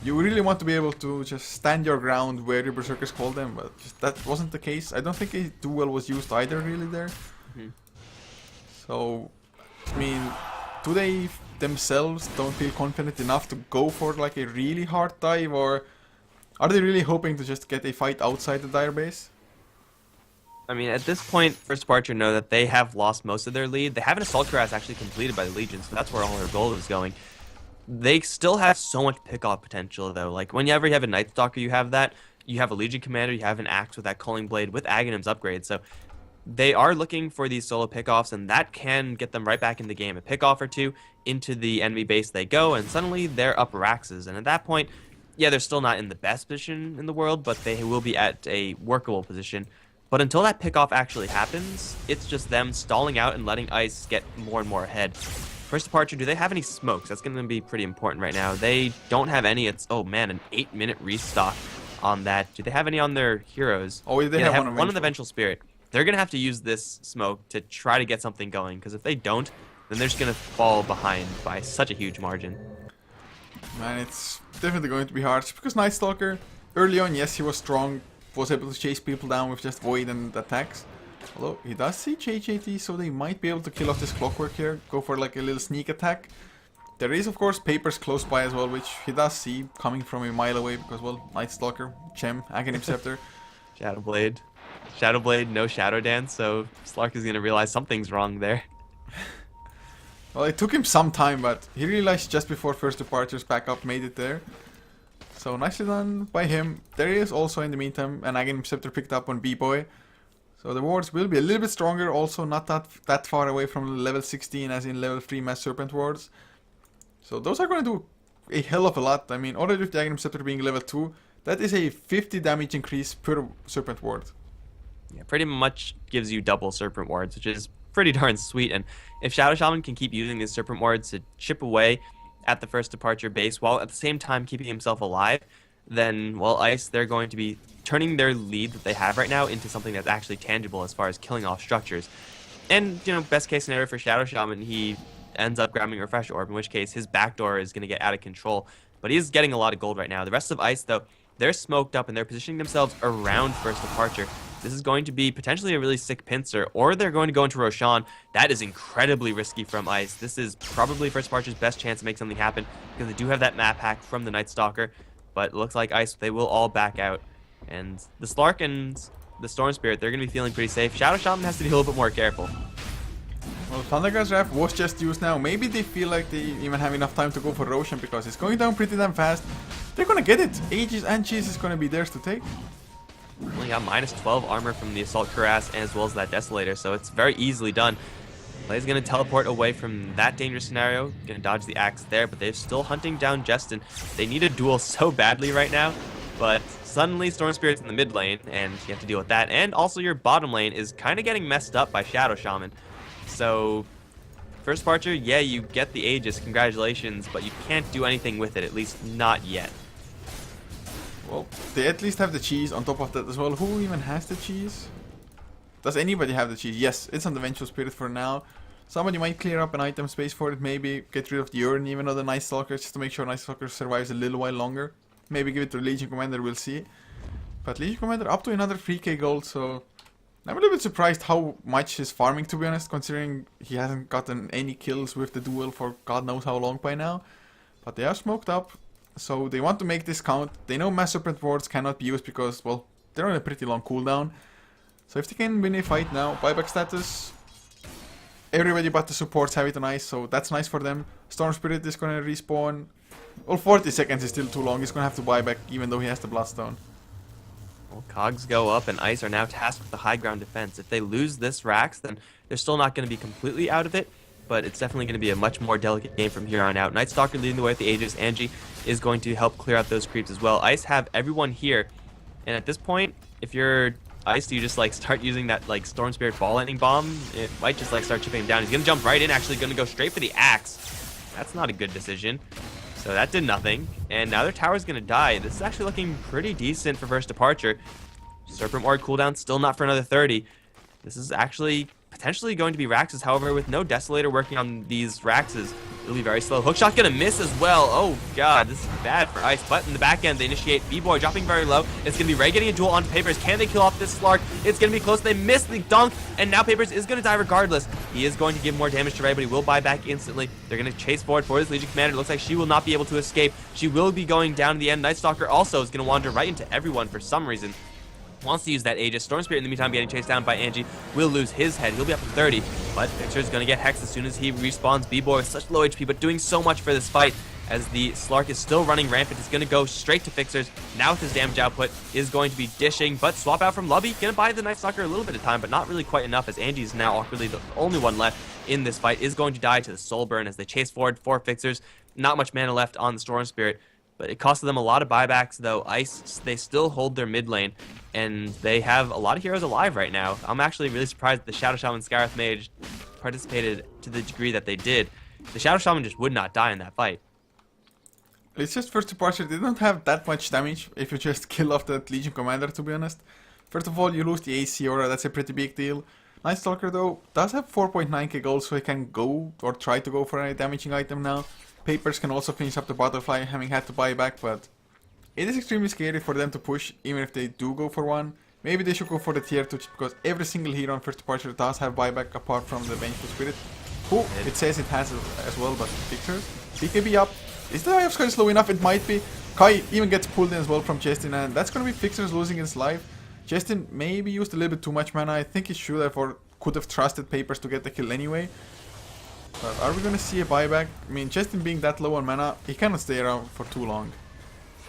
You really want to be able to just stand your ground where your Berserkers call them, but just that wasn't the case. I don't think a duel was used either, really, there. So, I mean, do they themselves don't feel confident enough to go for like a really hard dive, or are they really hoping to just get a fight outside the dire base? I mean, at this point, First Departure know that they have lost most of their lead. They have an Assault Cuirass actually completed by the Legion, so that's where all their gold is going. They still have so much pick-off potential, though. Like, whenever you have a Night Stalker, you have that. You have a Legion Commander, you have an Axe with that Culling Blade with Aghanim's upgrade, so they are looking for these solo pickoffs, and that can get them right back in the game. A pickoff or two into the enemy base they go, and suddenly they're up Raxes. And at that point, yeah, they're still not in the best position in the world, but they will be at a workable position. But until that pickoff actually happens, it's just them stalling out and letting Ice get more and more ahead. First Departure, do they have any smokes? That's going to be pretty important right now. They don't have any. It's, oh man, an 8-minute restock on that. Do they have any on their heroes? Oh, they have one on the Vengeful Spirit. They're going to have to use this smoke to try to get something going, because if they don't, then they're just going to fall behind by such a huge margin. Man, it's definitely going to be hard, because Night Stalker, early on, yes, he was strong, was able to chase people down with just Void and attacks. Although, he does see JJT, so they might be able to kill off this Clockwork here, go for like a little sneak attack. There is, of course, Papers close by as well, which he does see coming from a mile away, because, well, Night Stalker, Chem, Aghanim Scepter. Shadowblade, no Shadow Dance, so Slark is going to realize something's wrong there. Well, it took him some time, but he realized just before First Departure's backup made it there. So nicely done by him. There is also in the meantime an Aghanim Scepter picked up on B-Boy. So the wards will be a little bit stronger, also not that far away from level 16 as in level 3 Mass Serpent wards. So those are going to do a hell of a lot. I mean, already with the Aghanim Scepter being level 2, that is a 50 damage increase per Serpent ward. Yeah, pretty much gives you double Serpent wards, which is pretty darn sweet. And if Shadow Shaman can keep using these Serpent wards to chip away at the first departure base while at the same time keeping himself alive, then, well, Ice, they're going to be turning their lead that they have right now into something that's actually tangible as far as killing off structures. And, you know, best case scenario for Shadow Shaman, he ends up grabbing a Refresh Orb, in which case his backdoor is going to get out of control. But he's getting a lot of gold right now. The rest of Ice, though, they're smoked up and they're positioning themselves around first departure. This is going to be potentially a really sick pincer, or they're going to go into Roshan. That is incredibly risky from Ice. This is probably First Departure's best chance to make something happen, because they do have that map hack from the Night Stalker. But it looks like Ice, they will all back out. And the Slark and the Storm Spirit, they're going to be feeling pretty safe. Shadow Shaman has to be a little bit more careful. Well, Thunderguard's Wrath was just used now. Maybe they feel like they even have enough time to go for Roshan, because it's going down pretty damn fast. They're going to get it. Aegis and Cheese is going to be theirs to take. Only got minus 12 armor from the Assault Cuirass as well as that Desolator, so it's very easily done. Play's going to teleport away from that dangerous scenario, going to dodge the axe there, but they're still hunting down Justin. They need a duel so badly right now, but suddenly Storm Spirit's in the mid lane, and you have to deal with that. And also your bottom lane is kind of getting messed up by Shadow Shaman. So, First Departure, yeah, you get the Aegis, congratulations, but you can't do anything with it, at least not yet. Well, they at least have the cheese on top of that as well. Who even has the cheese? Does anybody have the cheese? Yes, it's on the Vengeful Spirit for now. Somebody might clear up an item space for it, maybe get rid of the urn, even though the Night Stalker, just to make sure Night Stalker survives a little while longer. Maybe give it to Legion Commander, we'll see. But Legion Commander up to another 3k gold, so I'm a little bit surprised how much he's farming, to be honest, considering he hasn't gotten any kills with the duel for God knows how long by now. But they are smoked up. So they want to make this count. They know Mass Serpent wards cannot be used because, well, they're on a pretty long cooldown. So if they can win a fight now, buyback status, everybody but the supports have it on Ice, so that's nice for them. Storm Spirit is going to respawn. Well, 40 seconds is still too long. He's going to have to buy back even though he has the Bloodstone. Well, Cogs go up and Ice are now tasked with the high ground defense. If they lose this Rax, then they're still not going to be completely out of it, but it's definitely going to be a much more delicate game from here on out. Night Stalker leading the way with the Aegis. Angie is going to help clear out those creeps as well. Ice have everyone here, and at this point, if you're Ice, you just like start using that like Storm Spirit Ball Lightning Bomb. It might just like start chipping him down. He's going to jump right in, actually going to go straight for the axe. That's not a good decision. So that did nothing, and now their tower's going to die. This is actually looking pretty decent for First Departure. Serpent Ward cooldown still not for another 30. This is actually potentially going to be Raxes, however, with no Desolator working on these Raxes, it'll be very slow. Hookshot gonna miss as well. Oh god, this is bad for Ice. But in the back end, they initiate B-Boy dropping very low. It's gonna be Ray getting a duel on Papers. Can they kill off this Slark? It's gonna be close. They miss the dunk, and now Papers is gonna die regardless. He is going to give more damage to Ray, but he will buy back instantly. They're gonna chase forward for his Legion Commander. It looks like she will not be able to escape. She will be going down to the end. Night Stalker also is gonna wander right into everyone for some reason. Wants to use that Aegis. Storm Spirit in the meantime getting chased down by Angie. Will lose his head. He'll be up to 30. But Fixer's going to get hexed as soon as he respawns. B-Boy with such low HP, but doing so much for this fight as the Slark is still running rampant. He's going to go straight to Fixers. Now with his damage output is going to be dishing, but swap out from Lubby. Going to buy the Night Stalker a little bit of time, but not really quite enough, as Angie is now awkwardly the only one left in this fight. Is going to die to the Soul Burn as they chase forward for Fixers. Not much mana left on the Storm Spirit, but it costed them a lot of buybacks, though. Ice, they still hold their mid lane, and they have a lot of heroes alive right now. I'm actually really surprised that the Shadow Shaman Scarith Mage participated to the degree that they did. The Shadow Shaman just would not die in that fight. It's just First Departure, they don't have that much damage if you just kill off that Legion Commander, to be honest. First of all, you lose the AC aura, that's a pretty big deal. Night Stalker, though, does have 4.9k gold, so he can go or try to go for any damaging item now. Papers can also finish up the Butterfly, having had to buy back, but it is extremely scary for them to push, even if they do go for one. Maybe they should go for the tier 2, because every single hero on First Departure does have buyback, apart from the Vengeful Spirit, who it says it has as well, but Fixer. BKB up. Is the Eye of Sky slow enough? It might be. Kai even gets pulled in as well from Justin, and that's going to be Fixers losing his life. Justin maybe used a little bit too much mana. I think he should have or could have trusted Papers to get the kill anyway. But are we going to see a buyback? I mean, Justin being that low on mana, he cannot stay around for too long.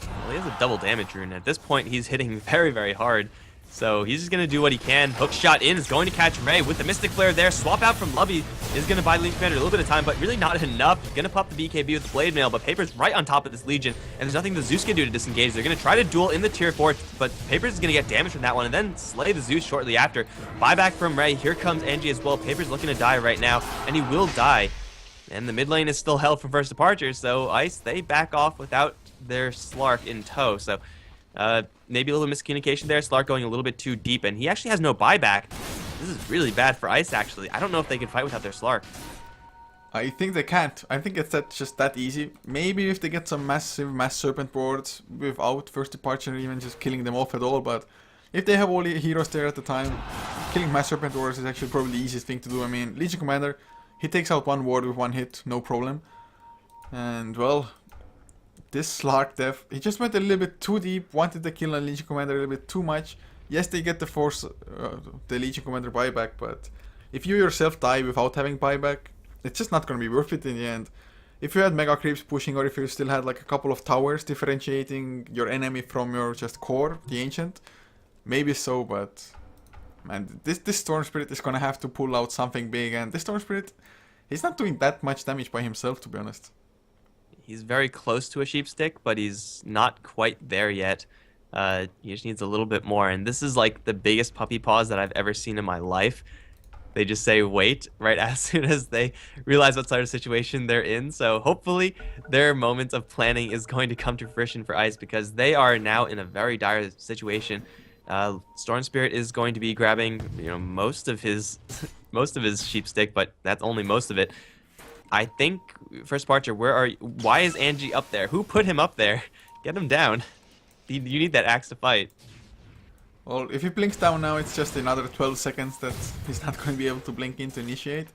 Well, he has a double damage rune. At this point, he's hitting very, very hard. So he's just going to do what he can. Hook shot in is going to catch Ray with the Mystic Flare there. Swap out from Lubby is going to buy Legion Commander a little bit of time, but really not enough. Going to pop the BKB with the Blade Mail, but Paper's right on top of this Legion, and there's nothing the Zeus can do to disengage. They're going to try to duel in the tier 4, but Paper's is going to get damage from that one, and then slay the Zeus shortly after. Buyback from Ray. Here comes Angie as well. Paper's looking to die right now, and he will die. And the mid lane is still held from first departure, so Ice, they back off without their Slark in tow. So maybe a little miscommunication there. Slark going a little bit too deep, and he actually has no buyback. This is really bad for Ice, actually. I don't know if they can fight without their Slark. I think they can't. I think it's just that easy. Maybe if they get some massive Mass Serpent boards without first departure, even just killing them off at all, but if they have all the heroes there at the time, killing Mass Serpent boards is actually probably the easiest thing to do. I mean, Legion Commander, he takes out one ward with one hit, no problem. And, well, this Slark death, he just went a little bit too deep, wanted to kill a Legion Commander a little bit too much. Yes, they get the Legion Commander buyback, but if you yourself die without having buyback, it's just not going to be worth it in the end. If you had Mega Creeps pushing, or if you still had like a couple of towers differentiating your enemy from your just core, the Ancient, maybe so, but man, this Storm Spirit is going to have to pull out something big, and this Storm Spirit, he's not doing that much damage by himself, to be honest. He's very close to a sheep stick, but he's not quite there yet. He just needs a little bit more, and this is like the biggest puppy paws that I've ever seen in my life. They just say wait right as soon as they realize what sort of situation they're in. So hopefully their moments of planning is going to come to fruition for Ice, because they are now in a very dire situation. Storm Spirit is going to be grabbing, most of his sheep stick, but that's only most of it. I think first departure, why is Angie up there? Who put him up there? Get him down. You need that axe to fight. Well, if he blinks down now, it's just another 12 seconds that he's not going to be able to blink in to initiate.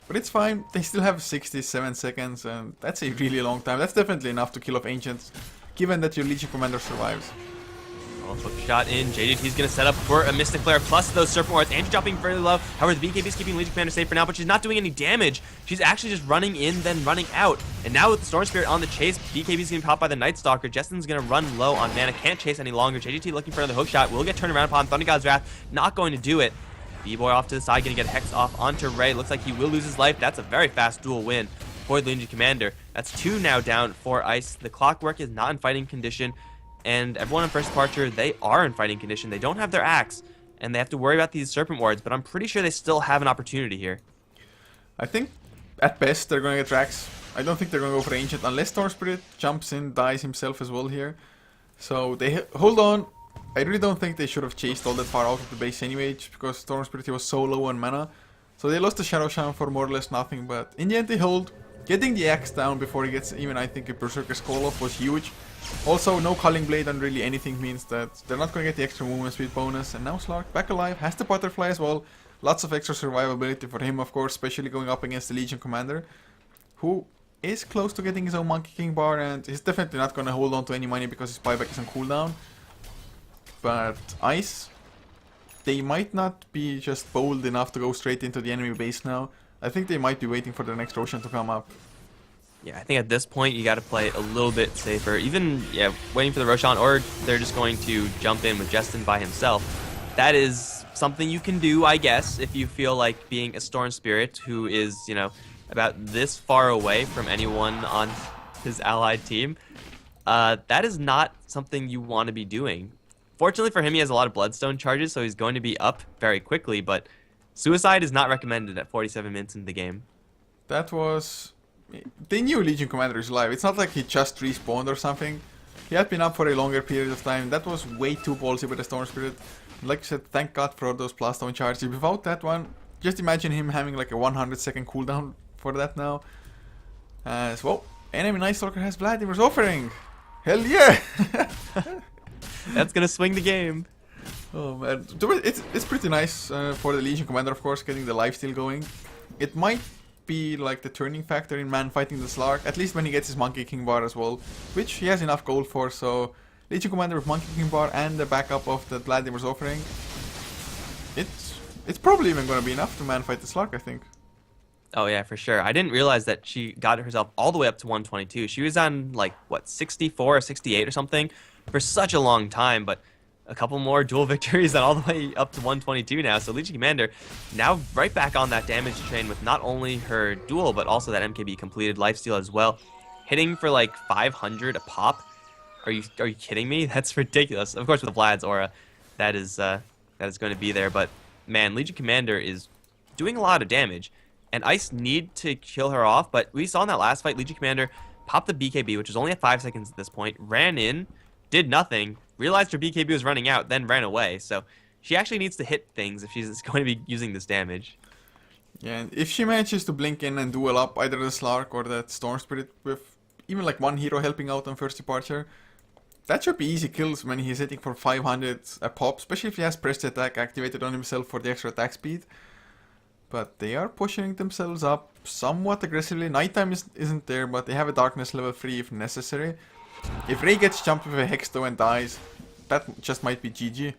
But it's fine, they still have 67 seconds, and that's a really long time. That's definitely enough to kill off Ancients, given that your Legion Commander survives. Also shot in. JDT's going to set up for a Mystic Flare plus those Serpent Wards. Angie dropping fairly low. However, the BKB is keeping Legion Commander safe for now, but she's not doing any damage. She's actually just running in, then running out. And now with the Storm Spirit on the chase, BKB is getting popped by the Night Stalker. Justin's going to run low on mana. Can't chase any longer. JDT looking for another hook shot. Will get turned around upon. Thunder God's Wrath not going to do it. B-Boy off to the side, going to get Hex off onto Ray. Looks like he will lose his life. That's a very fast duel win for the Legion Commander. That's 2 now down for Ice. The Clockwork is not in fighting condition. And everyone in first departure, they are in fighting condition. They don't have their axe, and they have to worry about these Serpent Wards, but I'm pretty sure they still have an opportunity here. I think, at best, they're going to get Rax. I don't think they're going to go for Ancient, unless Storm Spirit jumps in, dies himself as well here. So, they hold on. I really don't think they should have chased all that far out of the base anyway, just because Storm Spirit was so low on mana. So they lost the Shadow Shaman for more or less nothing, but in the end they hold. Getting the axe down before he gets even, I think, a Berserker's Call off was huge. Also, no Culling Blade on really anything means that they're not going to get the extra movement speed bonus. And now Slark, back alive, has the Butterfly as well. Lots of extra survivability for him, of course, especially going up against the Legion Commander, who is close to getting his own Monkey King bar, and he's definitely not going to hold on to any money because his buyback is on cooldown. But Ice, they might not be just bold enough to go straight into the enemy base now. I think they might be waiting for the next Roshan to come up. Yeah, I think at this point you got to play a little bit safer. Even, waiting for the Roshan, or they're just going to jump in with Justin by himself. That is something you can do, I guess, if you feel like being a Storm Spirit who is, about this far away from anyone on his allied team. That is not something you want to be doing. Fortunately for him, he has a lot of Bloodstone charges, so he's going to be up very quickly, but suicide is not recommended at 47 minutes into the game. That was... They knew Legion Commander is alive. It's not like he just respawned or something. He had been up for a longer period of time. That was way too ballsy with the Storm Spirit. Like I said, thank God for all those Blaststone charges. Without that one, just imagine him having like a 100-second cooldown for that now. So, enemy Night Stalker has Vladimir's Offering. Hell yeah! That's gonna swing the game. Oh man, it's pretty nice for the Legion Commander, of course, getting the lifesteal going. It might be like the turning factor in man fighting the Slark, at least when he gets his Monkey King bar as well, which he has enough gold for. So Legion Commander with Monkey King bar and the backup of the Vladimir's Offering, it's probably even going to be enough to man fight the Slark, I think. Oh yeah, for sure. I didn't realize that she got herself all the way up to 122. She was on like what 64 or 68 or something for such a long time, but a couple more dual victories and all the way up to 122 now. So Legion Commander now right back on that damage train with not only her duel but also that MKB completed lifesteal as well, hitting for like 500 a pop. Are you kidding me? That's ridiculous. Of course with Vlad's aura, that is going to be there, but man, Legion Commander is doing a lot of damage. And Ice need to kill her off, but we saw in that last fight, Legion Commander popped the BKB, which was only at 5 seconds at this point, ran in, did nothing, realized her BKB was running out, then ran away. So she actually needs to hit things if she's going to be using this damage. Yeah, and if she manages to blink in and duel up either the Slark or that Storm Spirit with even like one hero helping out on first departure, that should be easy kills when he's hitting for 500 a pop, especially if he has pressed attack activated on himself for the extra attack speed. But they are pushing themselves up somewhat aggressively. Nighttime isn't there, but they have a darkness level 3 if necessary. If Ray gets jumped with a Hex though and dies, that just might be GG.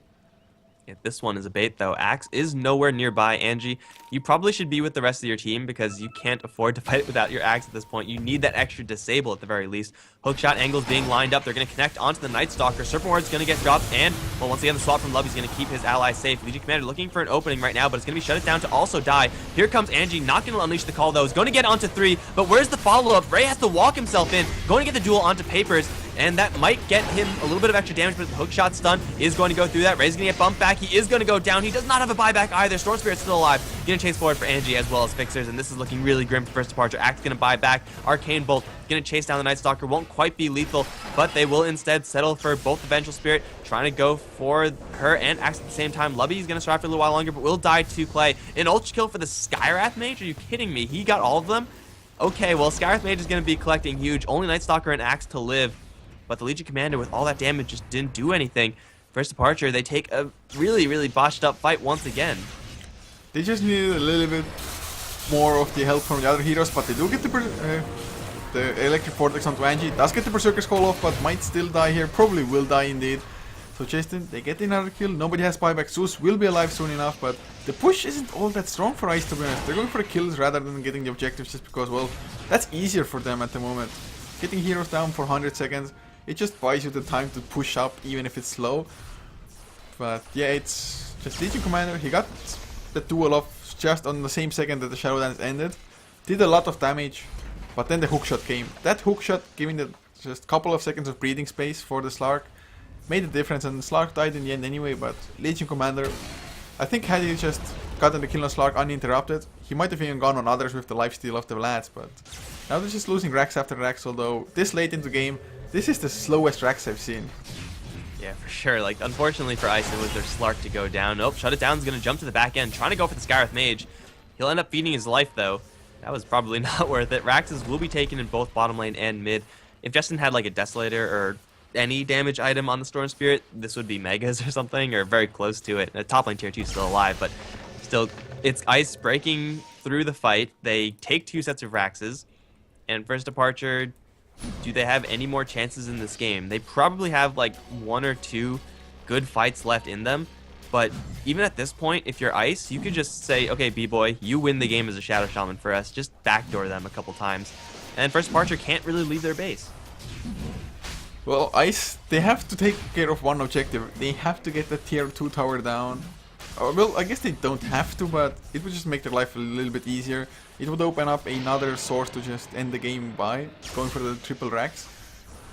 Yeah, this one is a bait though. Axe is nowhere nearby. Angie, you probably should be with the rest of your team because you can't afford to fight without your Axe at this point. You need that extra disable at the very least. Hookshot angles being lined up. They're going to connect onto the Night Stalker. Serpent Ward's going to get dropped, and well, once again, the swap from Lubby's going to keep his ally safe. Legion Commander looking for an opening right now, but it's going to be shut it down to also die. Here comes Angie, not going to unleash the call though. He's going to get onto 3, but where's the follow-up? Ray has to walk himself in, going to get the duel onto Papers, and that might get him a little bit of extra damage, but the hookshot stun is going to go through that. Ray's going to get bumped back. He is going to go down. He does not have a buyback either. Storm Spirit's still alive. Going to chase forward for Angie as well as Fixers, and this is looking really grim for first departure. Axe going to buy back. Arcane Bolt going to chase down the Night Stalker. Won't quite be lethal, but they will instead settle for both the Vengeful Spirit, trying to go for her and Axe at the same time. Lubby's going to survive for a little while longer, but will die to Clay. An ultra kill for the Skywrath Mage? Are you kidding me? He got all of them? Okay, well, Skywrath Mage is going to be collecting huge. Only Night Stalker and Axe to live. But the Legion Commander, with all that damage, just didn't do anything. First departure, they take a really, really botched up fight once again. They just needed a little bit more of the help from the other heroes, but they do get the Electric Vortex onto Angie. Does get the Berserker's Call off, but might still die here. Probably will die indeed. So Justin, they get another kill. Nobody has buyback. Zeus will be alive soon enough, but the push isn't all that strong for Ice, to be honest. They're going for the kills rather than getting the objectives just because, well, that's easier for them at the moment. Getting heroes down for 100 seconds. It just buys you the time to push up, even if it's slow. But yeah, it's just Legion Commander. He got the duel off just on the same second that the Shadow Dance ended. Did a lot of damage, but then the hookshot came. That hookshot, giving the just couple of seconds of breathing space for the Slark, made a difference. And Slark died in the end anyway, but Legion Commander, I think had he just gotten the kill on Slark uninterrupted, he might have even gone on others with the lifesteal of the Vlads. But now they're just losing racks after racks, although this late into the game, this is the slowest racks I've seen. Yeah, for sure. Like, unfortunately for Ice, it was their Slark to go down. Nope, Shut It Down's going to jump to the back end, trying to go for the Skywrath Mage. He'll end up feeding his life, though. That was probably not worth it. Raxes will be taken in both bottom lane and mid. If Justin had, like, a Desolator or any damage item on the Storm Spirit, this would be Megas or something, or very close to it. Top lane tier 2 is still alive, but still, it's Ice breaking through the fight. They take 2 sets of Raxes, and first departure, do they have any more chances in this game? They probably have like 1 or 2 good fights left in them, but even at this point, if you're Ice, you could just say, okay, B-Boy, you win the game as a Shadow Shaman for us. Just backdoor them a couple times. And first departure can't really leave their base. Well, Ice, they have to take care of one objective. They have to get the tier 2 tower down. Well, I guess they don't have to, but it would just make their life a little bit easier. It would open up another source to just end the game by, going for the triple racks.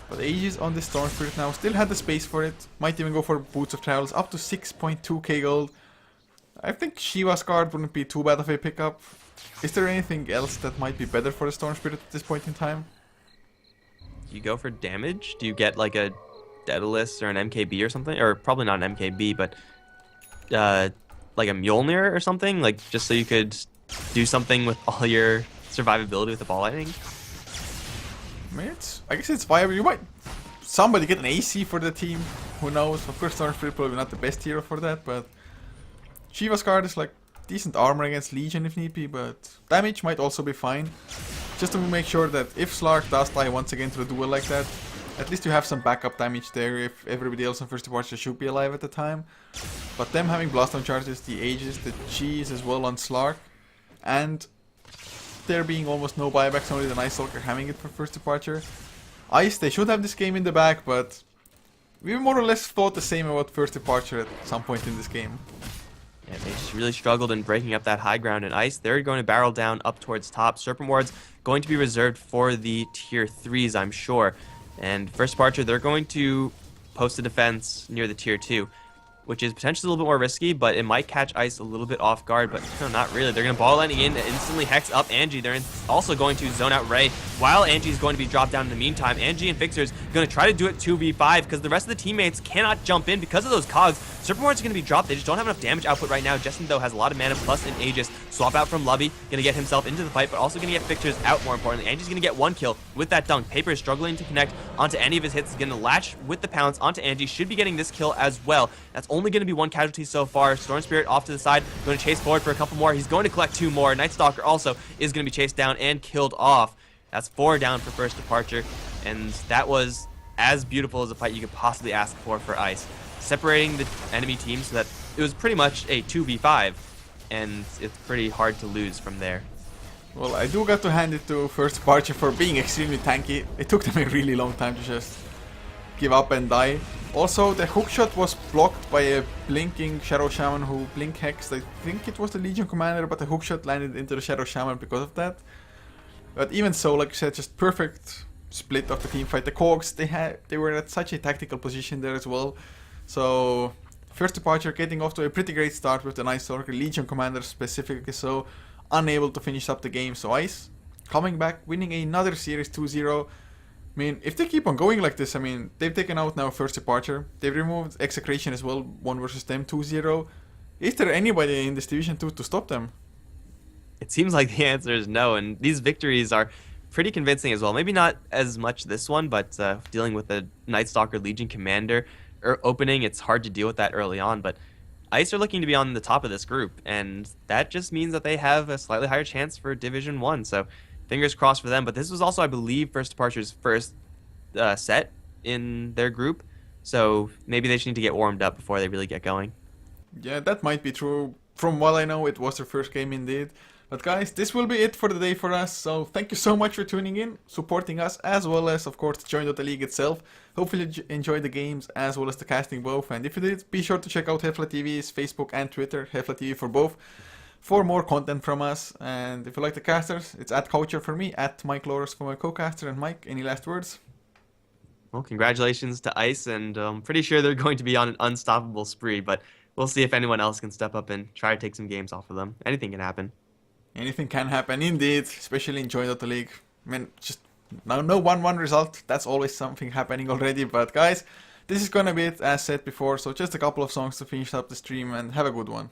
But Aegis on the Storm Spirit now still had the space for it. Might even go for Boots of Travels, up to 6.2k gold. I think Shiva's card wouldn't be too bad of a pickup. Is there anything else that might be better for the Storm Spirit at this point in time? You go for damage? Do you get like a Daedalus or an MKB or something? Or probably not an MKB, but like a Mjolnir or something? Like, just so you could do something with all your survivability with the ball lightning? I mean, I guess it's viable. You might somebody get an AC for the team. Who knows? Of course, Storm Spirit probably not the best hero for that, but Shiva's card is like decent armor against Legion if need be, but damage might also be fine. Just to make sure that if Slark does die once again to a duel like that, at least you have some backup damage there if everybody else on first departure should be alive at the time. But them having Blast on charges, the Aegis, the Cheese as well on Slark, and there being almost no buybacks, only the Night Stalker having it for first departure. Ice, they should have this game in the bag, but we more or less thought the same about first departure at some point in this game. Yeah, they just really struggled in breaking up that high ground, and Ice, they're going to barrel down up towards top. Serpent Ward's going to be reserved for the tier 3s, I'm sure. And first departure, they're going to post a defense near the tier 2, which is potentially a little bit more risky, but it might catch Ice a little bit off guard, but no, not really. They're going to ball landing in, instantly hex up Angie. They're also going to zone out Ray, while Angie is going to be dropped down in the meantime. Angie and Fixer's going to try to do it 2v5, because the rest of the teammates cannot jump in because of those cogs. Serpent Ward's going to be dropped. They just don't have enough damage output right now. Justin, though, has a lot of mana plus an Aegis. Swap out from Lubby, going to get himself into the fight, but also going to get Fixer's out, more importantly. Angie's going to get 1 kill with that dunk. Paper is struggling to connect onto any of his hits. He's going to latch with the pounce onto Angie. Should be getting this kill as well. That's only going to be 1 casualty so far. Storm Spirit off to the side, going to chase forward for a couple more. He's going to collect 2 more. Night Stalker also is going to be chased down and killed off. That's 4 down for first departure, and that was as beautiful as a fight you could possibly ask for Ice. Separating the enemy team so that it was pretty much a 2v5, and it's pretty hard to lose from there. Well, I do got to hand it to first departure for being extremely tanky. It took them a really long time to just give up and die. Also, the hookshot was blocked by a blinking Shadow Shaman who blink hexed. I think it was the Legion Commander, but the hookshot landed into the Shadow Shaman because of that. But even so, like I said, just perfect split of the team fight. The Cogs, they were at such a tactical position there as well. So first departure getting off to a pretty great start with the Night Stalker, Legion Commander specifically, so unable to finish up the game. So Ice coming back, winning another series 2-0. I mean, if they keep on going like this, I mean, they've taken out now first departure. They've removed Execration as well, 1 versus them, 2-0. Is there anybody in this Division 2 to stop them? It seems like the answer is no, and these victories are pretty convincing as well. Maybe not as much this one, but dealing with the Night Stalker Legion Commander opening, it's hard to deal with that early on, but Ice are looking to be on the top of this group, and that just means that they have a slightly higher chance for Division 1, so fingers crossed for them. But this was also, I believe, first departure's first set in their group, so maybe they just need to get warmed up before they really get going. Yeah, that might be true. From what I know, it was their first game indeed. But guys, this will be it for the day for us, so thank you so much for tuning in, supporting us, as well as, of course, join Dota League itself. Hopefully you enjoyed the games, as well as the casting both, and if you did, be sure to check out HeflaTV's Facebook and Twitter, HeflaTV for both, for more content from us. And if you like the casters, it's at Coucher for me, at Mike Loris for my co-caster. And Mike, any last words? Well, congratulations to Ice, and I'm pretty sure they're going to be on an unstoppable spree, but we'll see if anyone else can step up and try to take some games off of them. Anything can happen. Anything can happen indeed, especially in Join Dota League. I mean, just no 1-1 result, that's always something happening already. But guys, this is gonna be it as said before, so just a couple of songs to finish up the stream, and have a good one.